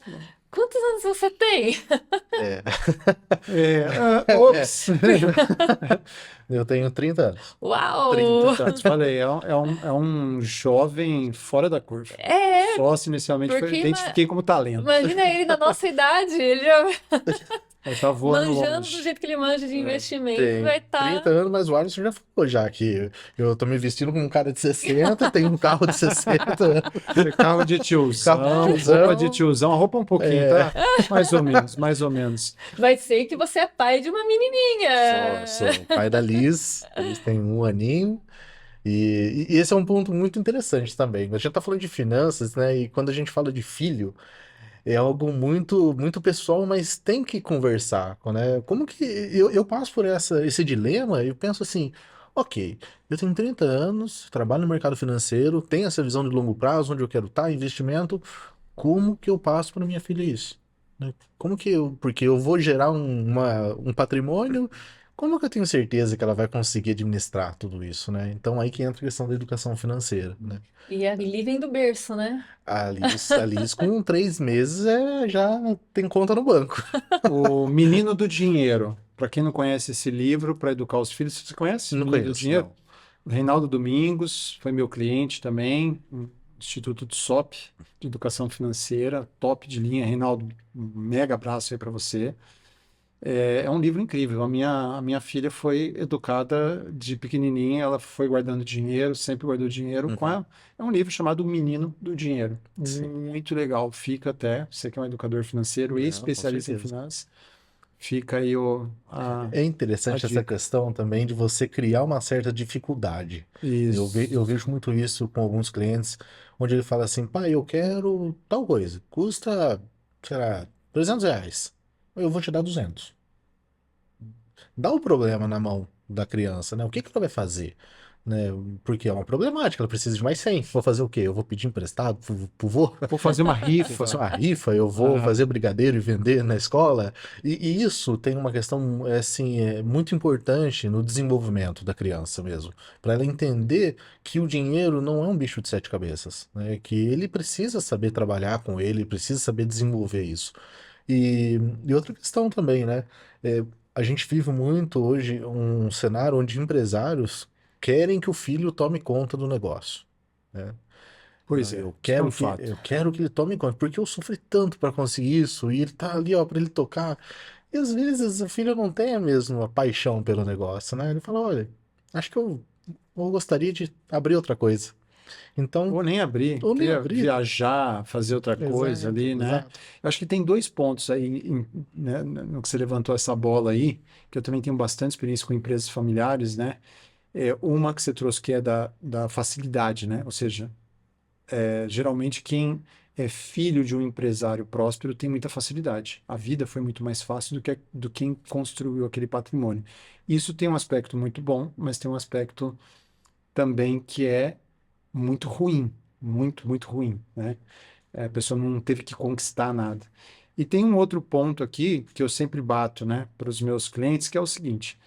Quantos anos você tem? É. Ops! Eu tenho 30 anos. Uau! 30 anos, falei, é um jovem fora da curva. É, Sócio inicialmente porque identifiquei como talento. imagina ele na nossa idade, ele já Ele tá voando manjando do longe. jeito que ele manja de investimento, Tem vai estar. 30 anos, mas o Alisson já falou já que eu tô me vestindo como um cara de 60, tenho um carro de 60, Carro de tiozão, carro de roupa de tiozão. tiozão, a roupa um pouquinho, tá? Mais ou menos, mais ou menos. Vai ser que você é pai de uma menininha. Sou pai da Liz, eles têm um aninho. E esse é um ponto muito interessante também. A gente tá falando de finanças, né? E quando a gente fala de filho, é algo muito, muito pessoal, mas tem que conversar, né? Como que eu passo por esse dilema? Eu penso assim, ok, eu tenho 30 anos, trabalho no mercado financeiro, tenho essa visão de longo prazo, onde eu quero estar, investimento, como que eu passo para minha filha isso? Né? Como que porque eu vou gerar um patrimônio, como que eu tenho certeza que ela vai conseguir administrar tudo isso, né? Então aí que entra a questão da educação financeira, né? E ali vem do berço, né? A Liz com 3 meses já tem conta no banco. O Menino do Dinheiro. Para quem não conhece esse livro, para educar os filhos, você conhece? Não Menino do conheço, Dinheiro? não. Reinaldo Domingos foi meu cliente também, Instituto de SOP, de Educação Financeira, top de linha. Reinaldo, um mega abraço aí para você. É um livro incrível. A minha filha foi educada de pequenininha, ela foi guardando dinheiro, sempre guardou dinheiro Uhum. é um livro chamado O Menino do Dinheiro. Sim. Muito legal. Fica até, você que é um educador financeiro e Não, com especialista em certeza. finanças, fica aí É a interessante essa dica. questão também de você criar uma certa dificuldade. Eu Isso. vejo muito isso com alguns clientes, onde ele fala assim, pai, eu quero tal coisa, custa, sei lá, R$ 300. Eu vou te dar 200. Dá o problema na mão da criança, né? O que que ela vai fazer? Né? Porque é uma problemática, ela precisa de mais 100. Vou fazer o quê? Eu vou pedir emprestado pro vô? Vou fazer uma Vou fazer rifa. uma rifa? Eu vou Ah, fazer brigadeiro e vender na escola? E isso tem uma questão, assim, muito importante no desenvolvimento da criança mesmo. Para ela entender que o dinheiro não é um bicho de 7 cabeças, né? Que ele precisa saber trabalhar com ele, precisa saber desenvolver isso. E outra questão também, né? É, a gente vive muito hoje um cenário onde empresários querem que o filho tome conta do negócio, né? pois Não, é, eu isso é um quero que fato. eu quero que ele tome conta, porque eu sofri tanto para conseguir isso e ele tá ali, ó, para ele tocar. E às vezes o filho não tem a mesma paixão pelo negócio, né? Ele fala, olha, acho que eu gostaria de abrir outra coisa. Então, Ou nem abrir, ou nem queria abrir. viajar, fazer outra coisa Exato, ali, né? exato. Eu acho que tem dois pontos aí, né, no que você levantou essa bola aí, que eu também tenho bastante experiência com empresas familiares, né? Uma que você trouxe que é da facilidade, né? Ou seja, geralmente quem é filho de um empresário próspero tem muita facilidade. A vida foi muito mais fácil do quem construiu aquele patrimônio. Isso tem um aspecto muito bom, mas tem um aspecto também que é muito ruim, muito, muito ruim, né? A pessoa não teve que conquistar nada. E tem um outro ponto aqui que eu sempre bato, né, para os meus clientes, que é o seguinte: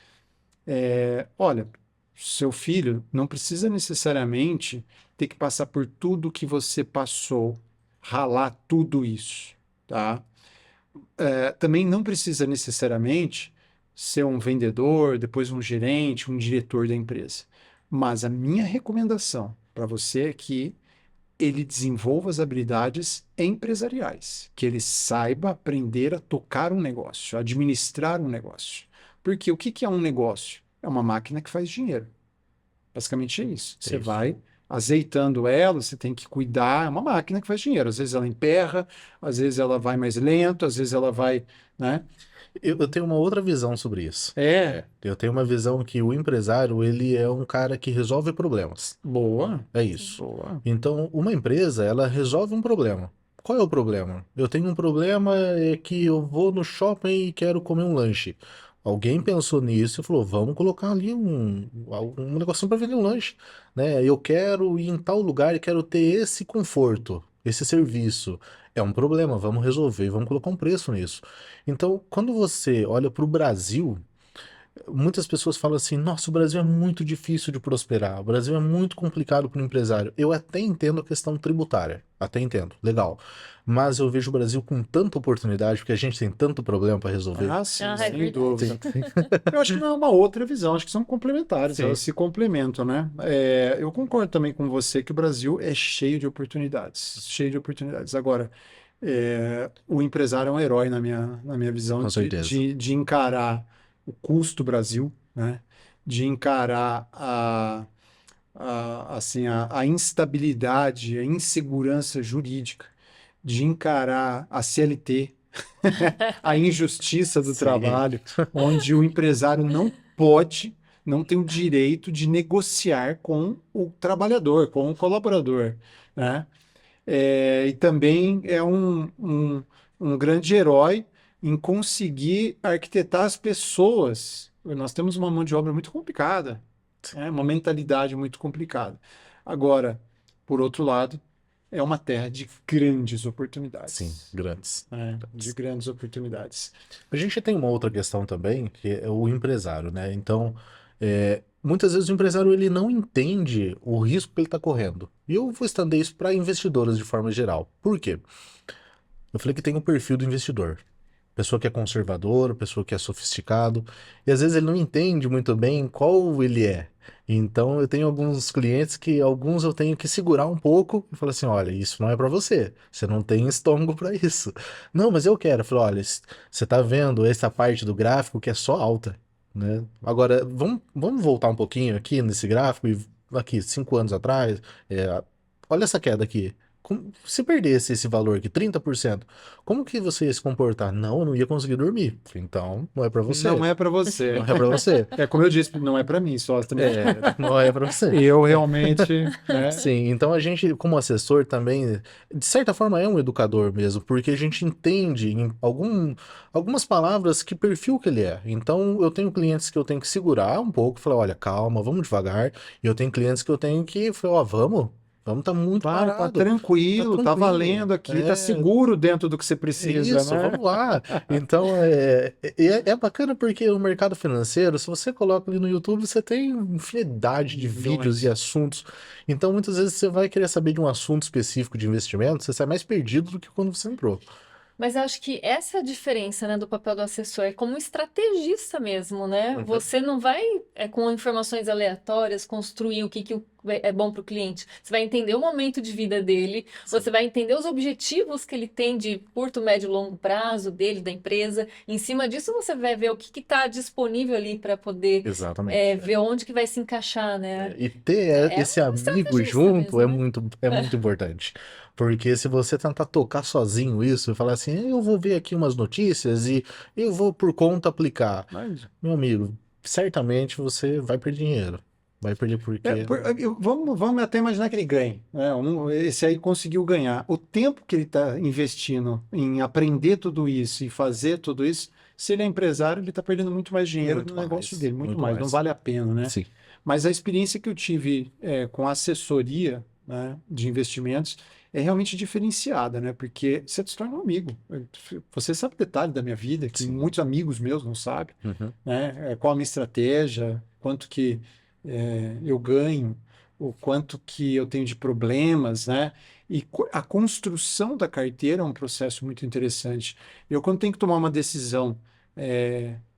olha, seu filho não precisa necessariamente ter que passar por tudo que você passou ralar tudo isso, tá? Também não precisa necessariamente ser um vendedor, depois um gerente, um diretor da empresa. Mas a minha recomendação para você é que ele desenvolva as habilidades empresariais, que ele saiba aprender a tocar um negócio, a administrar um negócio. Porque o que que é um negócio? É uma máquina que faz dinheiro. Basicamente é isso. É Você isso. vai azeitando ela, você tem que cuidar, é uma máquina que faz dinheiro. Às vezes ela emperra, às vezes ela vai mais lento, às vezes ela vai, né? Eu tenho uma outra visão sobre isso. É, Eu tenho uma visão que o empresário, ele é um cara que resolve problemas. boa, É Sim. isso. boa. Então, uma empresa, ela resolve um problema. Qual é o problema? Eu tenho um problema é que eu vou no shopping e quero comer um lanche. Alguém pensou nisso e falou, vamos colocar ali um negocinho para vender um lanche, né? Eu quero ir em tal lugar e quero ter esse conforto, esse serviço. É um problema, vamos resolver, vamos colocar um preço nisso. Então, quando você olha para o Brasil, muitas pessoas falam assim: nossa, o Brasil é muito difícil de prosperar, o Brasil é muito complicado para o empresário. Eu até entendo a questão tributária, até entendo, legal. Mas eu vejo o Brasil com tanta oportunidade, porque a gente tem tanto problema para resolver. Ah, sim, Ah, é sem verdade. dúvida. Sim, Eu acho que não é uma outra visão, acho que são complementares, sim, elas se complementam, né? Eu concordo também com você que o Brasil é cheio de oportunidades, cheio de oportunidades. Agora, o empresário é um herói na minha visão com certeza. de encarar o custo Brasil, né? De encarar assim, a instabilidade, a insegurança jurídica, de encarar a CLT, a injustiça do Sim, trabalho, onde o empresário não pode, não tem o direito de negociar com o trabalhador, com o colaborador, né? E também é um grande herói em conseguir arquitetar as pessoas. Nós temos uma mão de obra muito complicada, uma mentalidade muito complicada. Agora, por outro lado, é uma terra de grandes sim, oportunidades. grandes. De grandes oportunidades. A gente tem uma outra questão também, que é o empresário, né? Então, muitas vezes o empresário ele não entende o risco que ele está correndo. E eu vou estender isso para investidores de forma geral. Por quê? Eu falei que tem o perfil do investidor. Pessoa que é conservador, pessoa que é sofisticado, e às vezes ele não entende muito bem qual ele é. Então eu tenho alguns clientes que alguns eu tenho que segurar um pouco e falar assim, olha, isso não é para você. Você não tem estômago para isso. Não, mas eu quero. Eu falo, olha, você tá vendo essa parte do gráfico que é só alta, né? Agora vamos voltar um pouquinho aqui nesse gráfico e aqui 5 anos atrás, olha essa queda aqui. Se perdesse esse valor aqui, 30%, como que você ia se comportar? Não, eu não ia conseguir dormir. Então, não é pra Não você. é para Não você. é pra você. Como eu disse, não é para mim, só também. Não é pra você. Eu realmente, né? Sim, então a gente, como assessor também, de certa forma é um educador mesmo, porque a gente entende em algumas palavras que perfil que ele é. Então eu tenho clientes que eu tenho que segurar um pouco, falar, olha, calma, vamos devagar. E eu tenho clientes que eu tenho que falar, ó, vamos tá muito Vai, tá parado. Tá tranquilo, tá tranquilo. valendo aqui, tá seguro dentro do que você precisa, Isso, né? vamos lá. Então, é bacana porque o mercado financeiro, se você coloca ali no YouTube, você tem infinidade de vídeos e Milhões. assuntos. Então, muitas vezes você vai querer saber de um assunto específico de investimento, você sai mais perdido do que quando você entrou. Mas eu acho que essa é a diferença, né, do papel do assessor, é como um estrategista mesmo, né? Uhum. Você não vai, com informações aleatórias, construir o que é bom para o cliente. Você vai entender o momento de vida dele, você vai entender os objetivos que ele tem de curto, médio e longo prazo dele, da empresa. Em cima disso, você vai ver o que está disponível ali para poder Exatamente. ver onde que vai se encaixar, né? E ter É esse um amigo estrategista junto mesmo, é né? muito importante. Porque se você tentar tocar sozinho isso e falar assim, eu vou ver aqui umas notícias e eu vou por conta aplicar. Mas, Meu amigo, certamente você vai perder dinheiro. Vai perder porque. vamos até imaginar que ele ganhe, né? Esse aí conseguiu ganhar. O tempo que ele está investindo em aprender tudo isso e fazer tudo isso, se ele é empresário, ele está perdendo muito mais dinheiro Muito no negócio mais. dele, muito Muito mais. Não mais. vale a pena, né? Sim. Mas a experiência que eu tive com assessoria, né, de investimentos é realmente diferenciada, né? Porque você se torna um amigo. Você sabe detalhe da minha vida que Sim. muitos amigos meus não sabem, Uhum. né? Qual a minha estratégia, quanto que eu ganho, o quanto que eu tenho de problemas, né? E a construção da carteira é um processo muito interessante. Eu, quando tenho que tomar uma decisão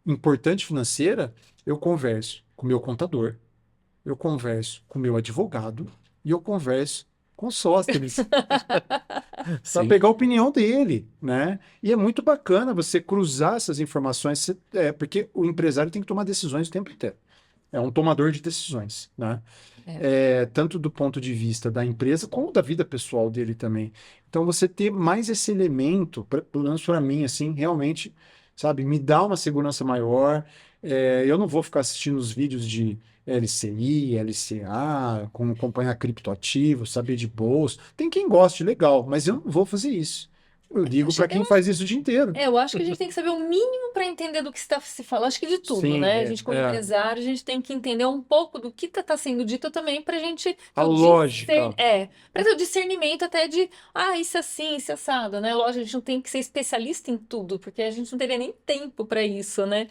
importante financeira, eu converso com o meu contador, eu converso com o meu advogado e eu converso com sócios para Sim, pegar a opinião dele, né? E é muito bacana você cruzar essas informações, porque o empresário tem que tomar decisões o tempo inteiro. É um tomador de decisões, né? É. Tanto do ponto de vista da empresa como da vida pessoal dele também. Então, você ter mais esse elemento, pelo menos para mim, assim, realmente, sabe, me dá uma segurança maior. Eu não vou ficar assistindo os vídeos de LCI, LCA, como acompanhar criptoativos, saber de bolsa. Tem quem goste, legal, mas eu não vou fazer isso. Eu ligo para quem faz isso o dia inteiro. Eu acho que a gente tem que saber o mínimo para entender do que está se falando. Acho que de tudo, Sim, né? A gente, como empresário, a gente tem que entender um pouco do que está sendo dito também para a gente a ter o lógica. para ter o discernimento até de, isso assim, isso assado, né? Lógico, a gente não tem que ser especialista em tudo, porque a gente não teria nem tempo para isso, né?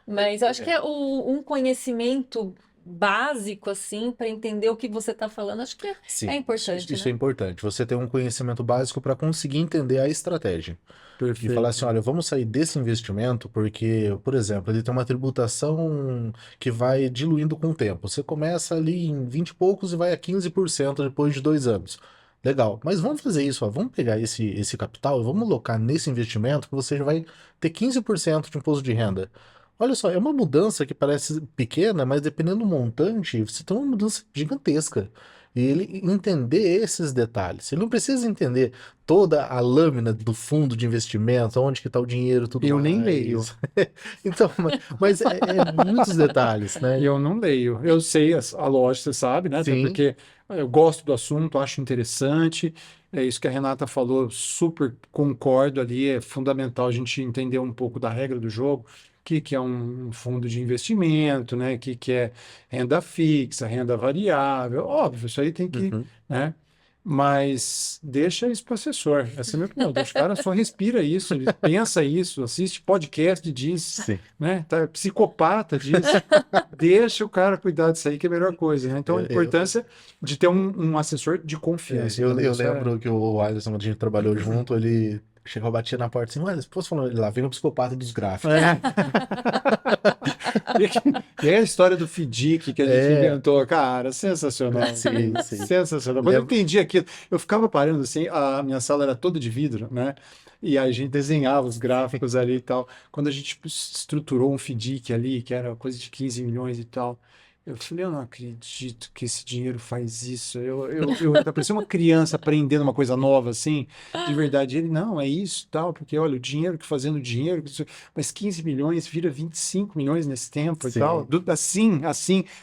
Mas eu acho que um conhecimento básico, assim, para entender o que você está falando, acho que é sim. importante, Isso é né? importante. Você ter um conhecimento básico para conseguir entender a estratégia. E falar assim, Perfeito. olha, vamos sair desse investimento porque, por exemplo, ele tem uma tributação que vai diluindo com o tempo. Você começa ali em 20 e poucos e vai a 15% depois de 2 anos. Legal, mas vamos fazer isso, ó, vamos pegar esse capital e vamos alocar nesse investimento que você já vai ter 15% de imposto de renda. Olha só, é uma mudança que parece pequena, mas dependendo do montante, você tem uma mudança gigantesca. E ele entender esses detalhes. Ele não precisa entender toda a lâmina do fundo de investimento, onde que está o dinheiro, tudo Eu nem leio. mais. Então, mas é muitos detalhes, né? Eu não leio. Eu sei a lógica, você sabe, né? Até Sim, porque eu gosto do assunto, acho interessante. É isso que a Renata falou, super concordo ali. É fundamental a gente entender um pouco da regra do jogo, que é um fundo de investimento, né? Que é renda fixa, renda variável. Óbvio, isso aí tem que, uhum, né? Mas deixa isso para o assessor. Essa é a minha opinião. Deixa o cara só respira isso, ele pensa isso, assiste podcast disso, sim. né? Tá psicopata disso. Deixa o cara cuidar disso aí, que é a melhor coisa, né? Então, a Eu, eu, importância de ter um assessor de confiança. Para mim, eu isso é. lembro que o Alisson, quando a gente trabalhou junto, ele chegou, batia na porta assim, Alisson, posso falar? Ele lá, vem o psicopata dos gráficos. É. E aí a história do FDIC que a gente É, inventou, cara, sensacional, sim, cara, sim. sensacional. Quando eu Lembro, entendi aquilo, eu ficava parando assim, a minha sala era toda de vidro, né? E a gente desenhava os gráficos ali e tal. Quando a gente tipo, estruturou um FDIC ali, que era coisa de 15 milhões e tal, eu falei, eu não acredito que esse dinheiro faz isso. Eu parecia uma criança aprendendo uma coisa nova, assim, de verdade. Ele, não, é isso, tal, porque olha, o dinheiro que fazendo dinheiro, mas 15 milhões vira 25 milhões nesse tempo e tal. sim.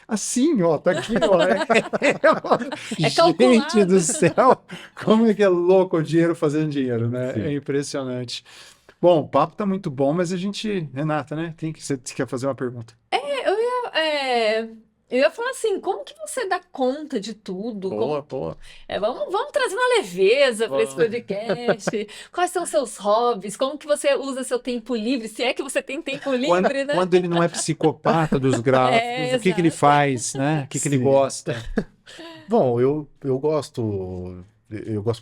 Assim, ó, tá aqui, ó. É Gente calculado. do céu, como é que é louco o dinheiro fazendo dinheiro, né? É Sim. impressionante. Bom, o papo tá muito bom, mas a gente, Renata, né? Você quer fazer uma pergunta? É, eu ia falar assim, como que você dá conta de tudo? Boa, boa. Vamos trazer uma leveza para esse Vamos. podcast. Quais são os seus hobbies? Como que você usa seu tempo livre? Se é que você tem tempo Quando, livre, né? quando ele não é psicopata dos gráficos, o que que ele Exato. faz, né? O que que ele Sim. gosta? Bom, eu gosto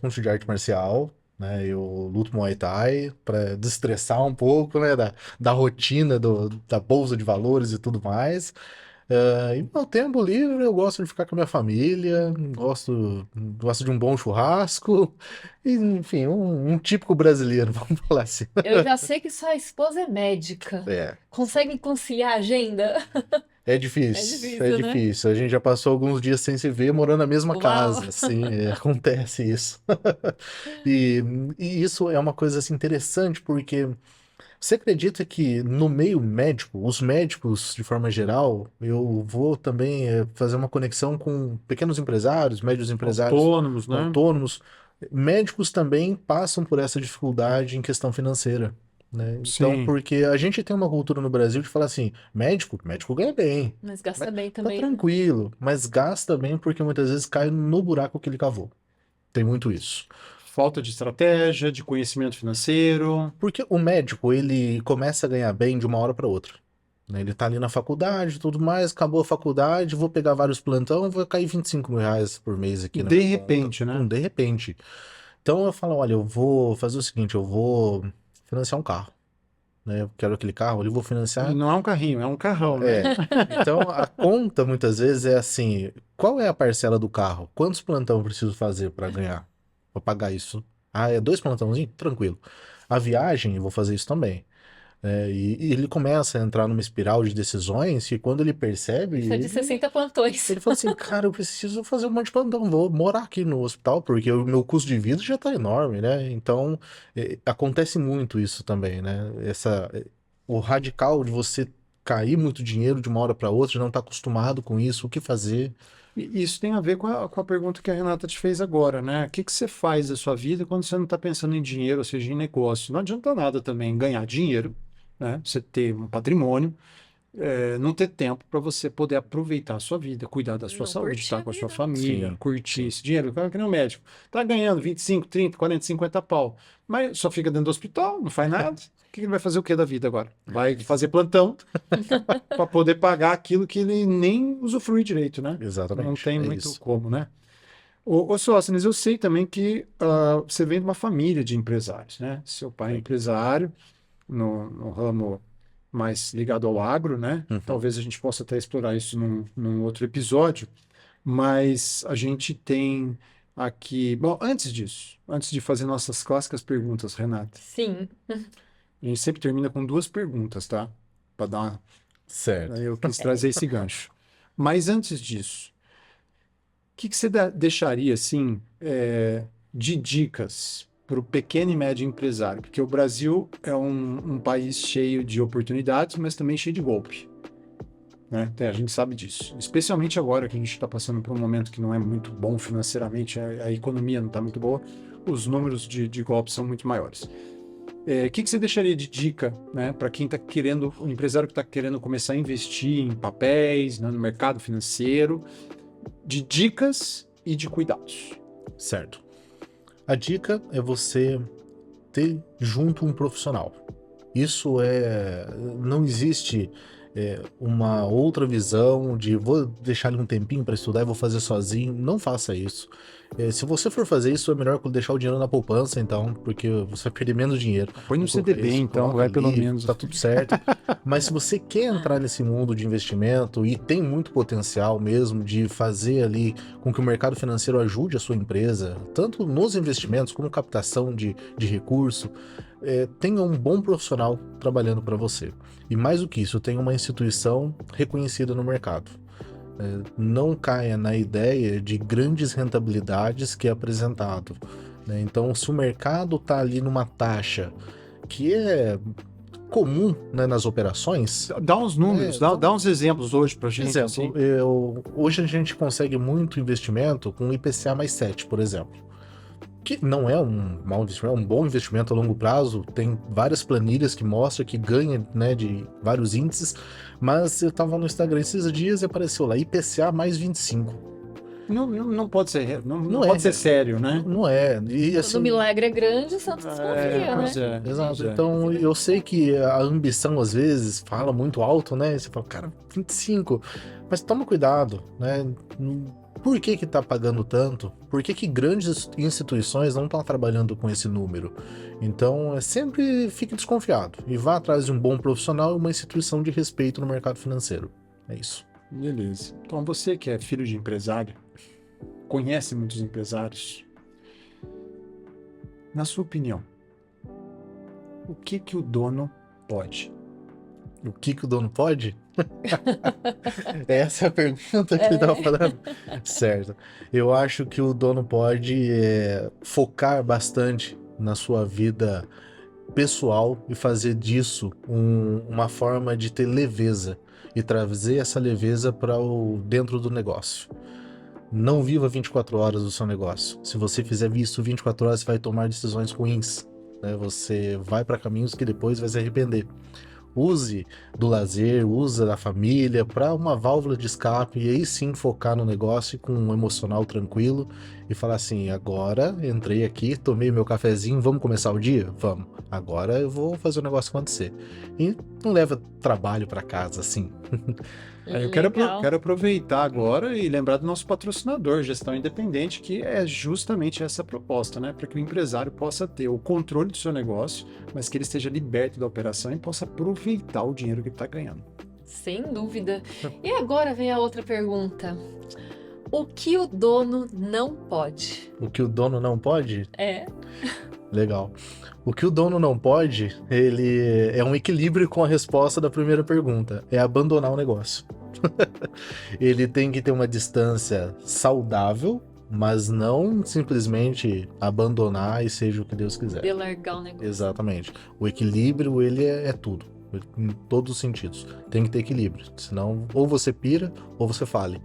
muito de arte marcial, né? Eu luto Muay Thai para destressar um pouco, né? Da rotina da bolsa de valores e tudo mais. E no meu tempo livre eu gosto de ficar com a minha família, gosto de um bom churrasco, e, enfim, um típico brasileiro, vamos falar assim. Eu já sei que sua esposa é médica. É, Consegue conciliar a agenda? é É difícil, é difícil, né? difícil. A gente já passou alguns dias sem se ver, morando na mesma Uau! casa, assim, acontece isso. E, e isso é uma coisa assim, interessante, porque você acredita que no meio médico, os médicos, de forma geral, eu vou também fazer uma conexão com pequenos empresários, médios empresários Autônomos, né? autônomos. Médicos também passam por essa dificuldade em questão financeira, né? Então, Sim. porque a gente tem uma cultura no Brasil de falar assim, médico ganha bem, Mas gasta mas bem tá também, né? tranquilo, mas gasta bem porque muitas vezes cai no buraco que ele cavou. Tem muito isso. Falta de estratégia, de conhecimento financeiro. Porque o médico, ele começa a ganhar bem de uma hora para outra. né? Ele tá ali na faculdade e tudo mais, acabou a faculdade, vou pegar vários plantão, vou cair R$ 25.000 por mês aqui na De minha repente, conta. né? De repente. Então eu falo, olha, eu vou fazer o seguinte, eu vou financiar um carro, né? Eu quero aquele carro, eu vou E financiar. não é um carrinho, é um carrão, né? Então a conta muitas vezes é assim, qual é a parcela do carro? Quantos plantão eu preciso fazer para ganhar, para pagar isso? Ah, é 2 plantãozinhos? Tranquilo. A viagem, eu vou fazer isso também. E ele começa a entrar numa espiral de decisões que quando ele percebe, Isso é de 60 plantões. ele fala assim, cara, eu preciso fazer um monte de plantão, vou morar aqui no hospital, porque o meu custo de vida já tá enorme, né? Então, acontece muito isso também, né? O radical de você cair muito dinheiro de uma hora para outra, não tá acostumado com isso, o que fazer? E isso tem a ver com a pergunta que a Renata te fez agora, né? O que que você faz da sua vida quando você não está pensando em dinheiro, ou seja, em negócio? Não adianta nada também ganhar dinheiro, né? Você ter um patrimônio, não ter tempo para você poder aproveitar a sua vida, cuidar da sua Não saúde, curti estar a com a sua vida. família, Sim, curtir sim. esse dinheiro. Claro que nem o médico. Tá ganhando 25, 30, 40, 50 pau, mas só fica dentro do hospital, não faz nada. O que ele vai fazer o que da vida agora? Vai fazer plantão para poder pagar aquilo que ele nem usufrui direito, né? Não Exatamente, tem é muito isso. como, né? Ô Sóstenes, eu sei também que você vem de uma família de empresários, né? Seu pai é Sim. empresário no ramo mais ligado ao agro, né? Uhum. Talvez a gente possa até explorar isso num outro episódio, mas a gente tem aqui. Bom, antes disso, antes de fazer nossas clássicas perguntas, Renata, Sim. a gente sempre termina com 2 perguntas, tá? Para dar uma... Certo. Aí eu quis trazer esse gancho. Mas antes disso, que você deixaria assim de dicas para o pequeno e médio empresário? Porque o Brasil é um país cheio de oportunidades, mas também cheio de golpe, né? A gente sabe disso. Especialmente agora que a gente está passando por um momento que não é muito bom financeiramente, a economia não está muito boa, os números de golpes são muito maiores. O que você deixaria de dica, né, para quem está querendo, o empresário que está querendo começar a investir em papéis, né, no mercado financeiro, de dicas e de cuidados? Certo. A dica é você ter junto um profissional. Isso não existe uma outra visão de vou deixar ele um tempinho para estudar e vou fazer sozinho. Não faça isso. Se você for fazer isso, é melhor deixar o dinheiro na poupança, então, porque você vai perder menos dinheiro. Põe no Coloca CDB, isso, então, coloca vai pelo ali, menos. tá tudo certo. Mas se você quer entrar nesse mundo de investimento e tem muito potencial mesmo de fazer ali com que o mercado financeiro ajude a sua empresa, tanto nos investimentos como captação de recurso, tenha um bom profissional trabalhando para você. E mais do que isso, tenha uma instituição reconhecida no mercado. Não caia na ideia de grandes rentabilidades que é apresentado, né? Então, se o mercado está ali numa taxa que é comum, né, nas operações, Dá uns números, dá uns exemplos hoje para gente. exemplo, Assim. hoje a gente consegue muito investimento com IPCA mais 7, por exemplo. Que não é um mau investimento, é um bom investimento a longo prazo. Tem várias planilhas que mostram que ganha, né, de vários índices. Mas eu tava no Instagram esses dias e apareceu lá IPCA mais 25. Não pode ser, não Não pode é. ser sério, né? Não é. E Quando assim, o milagre é grande, o santo desconfia, né? Pois é. exato. Pois é. Então eu sei que a ambição às vezes fala muito alto, né? Você fala, cara, 25. Mas toma cuidado, né? Por que tá pagando tanto? Por que grandes instituições não estão trabalhando com esse número? Então, sempre fique desconfiado e vá atrás de um bom profissional e uma instituição de respeito no mercado financeiro. É isso. Beleza. Então, você que é filho de empresário, conhece muitos empresários, na sua opinião, o que o dono pode? O que o dono pode? Essa é a pergunta que ele estava falando. Certo. Eu acho que o dono pode focar bastante na sua vida pessoal e fazer disso uma forma de ter leveza e trazer essa leveza para dentro do negócio. Não viva 24 horas do seu negócio. Se você fizer isso 24 horas, você vai tomar decisões ruins, né? Você vai para caminhos que depois vai se arrepender. Use do lazer, use da família para uma válvula de escape e aí sim focar no negócio com um emocional tranquilo e falar assim, agora entrei aqui, tomei meu cafezinho, vamos começar o dia? Vamos. Agora eu vou fazer o negócio acontecer. E não leva trabalho para casa, assim. Eu Legal. quero aproveitar agora e lembrar do nosso patrocinador, Gestão Independente, que é justamente essa proposta, né? Para que o empresário possa ter o controle do seu negócio, mas que ele esteja liberto da operação e possa aproveitar o dinheiro que ele está ganhando. Sem dúvida. E agora vem a outra pergunta. O que o dono não pode? O que o dono não pode? É. Legal. O que o dono não pode, ele é um equilíbrio com a resposta da primeira pergunta, é abandonar o negócio. Ele tem que ter uma distância saudável, mas não simplesmente abandonar e seja o que Deus quiser. De largar o negócio. Exatamente. O equilíbrio, ele é tudo, em todos os sentidos. Tem que ter equilíbrio, senão ou você pira ou você fale.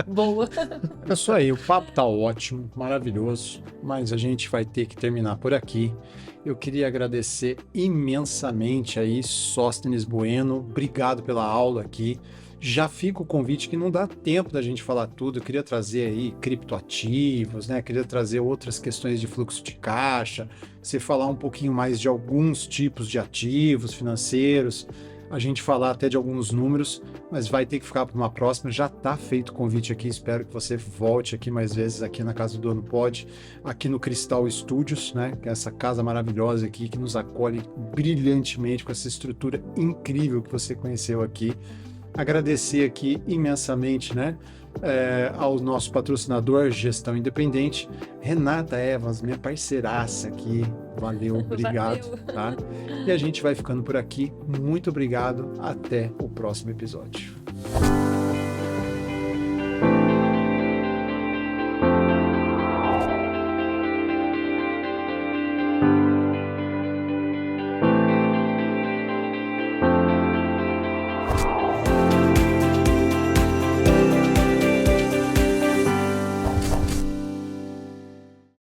Boa. É isso aí, o papo tá ótimo, maravilhoso, mas a gente vai ter que terminar por aqui. Eu queria agradecer imensamente aí, Sóstenes Bueno, obrigado pela aula aqui. Já fica o convite que não dá tempo da gente falar tudo. Eu queria trazer aí criptoativos, né? Queria trazer outras questões de fluxo de caixa, você falar um pouquinho mais de alguns tipos de ativos financeiros, a gente falar até de alguns números, mas vai ter que ficar para uma próxima. Já está feito o convite aqui, espero que você volte aqui mais vezes aqui na Casa do Dono Pod, aqui no Cristal Studios, né? Que é essa casa maravilhosa aqui que nos acolhe brilhantemente com essa estrutura incrível que você conheceu aqui. Agradecer aqui imensamente, né, ao nosso patrocinador Gestão Independente, Renata Evans, minha parceiraça aqui. Valeu, obrigado. Valeu. Tá? E a gente vai ficando por aqui. Muito obrigado. Até o próximo episódio.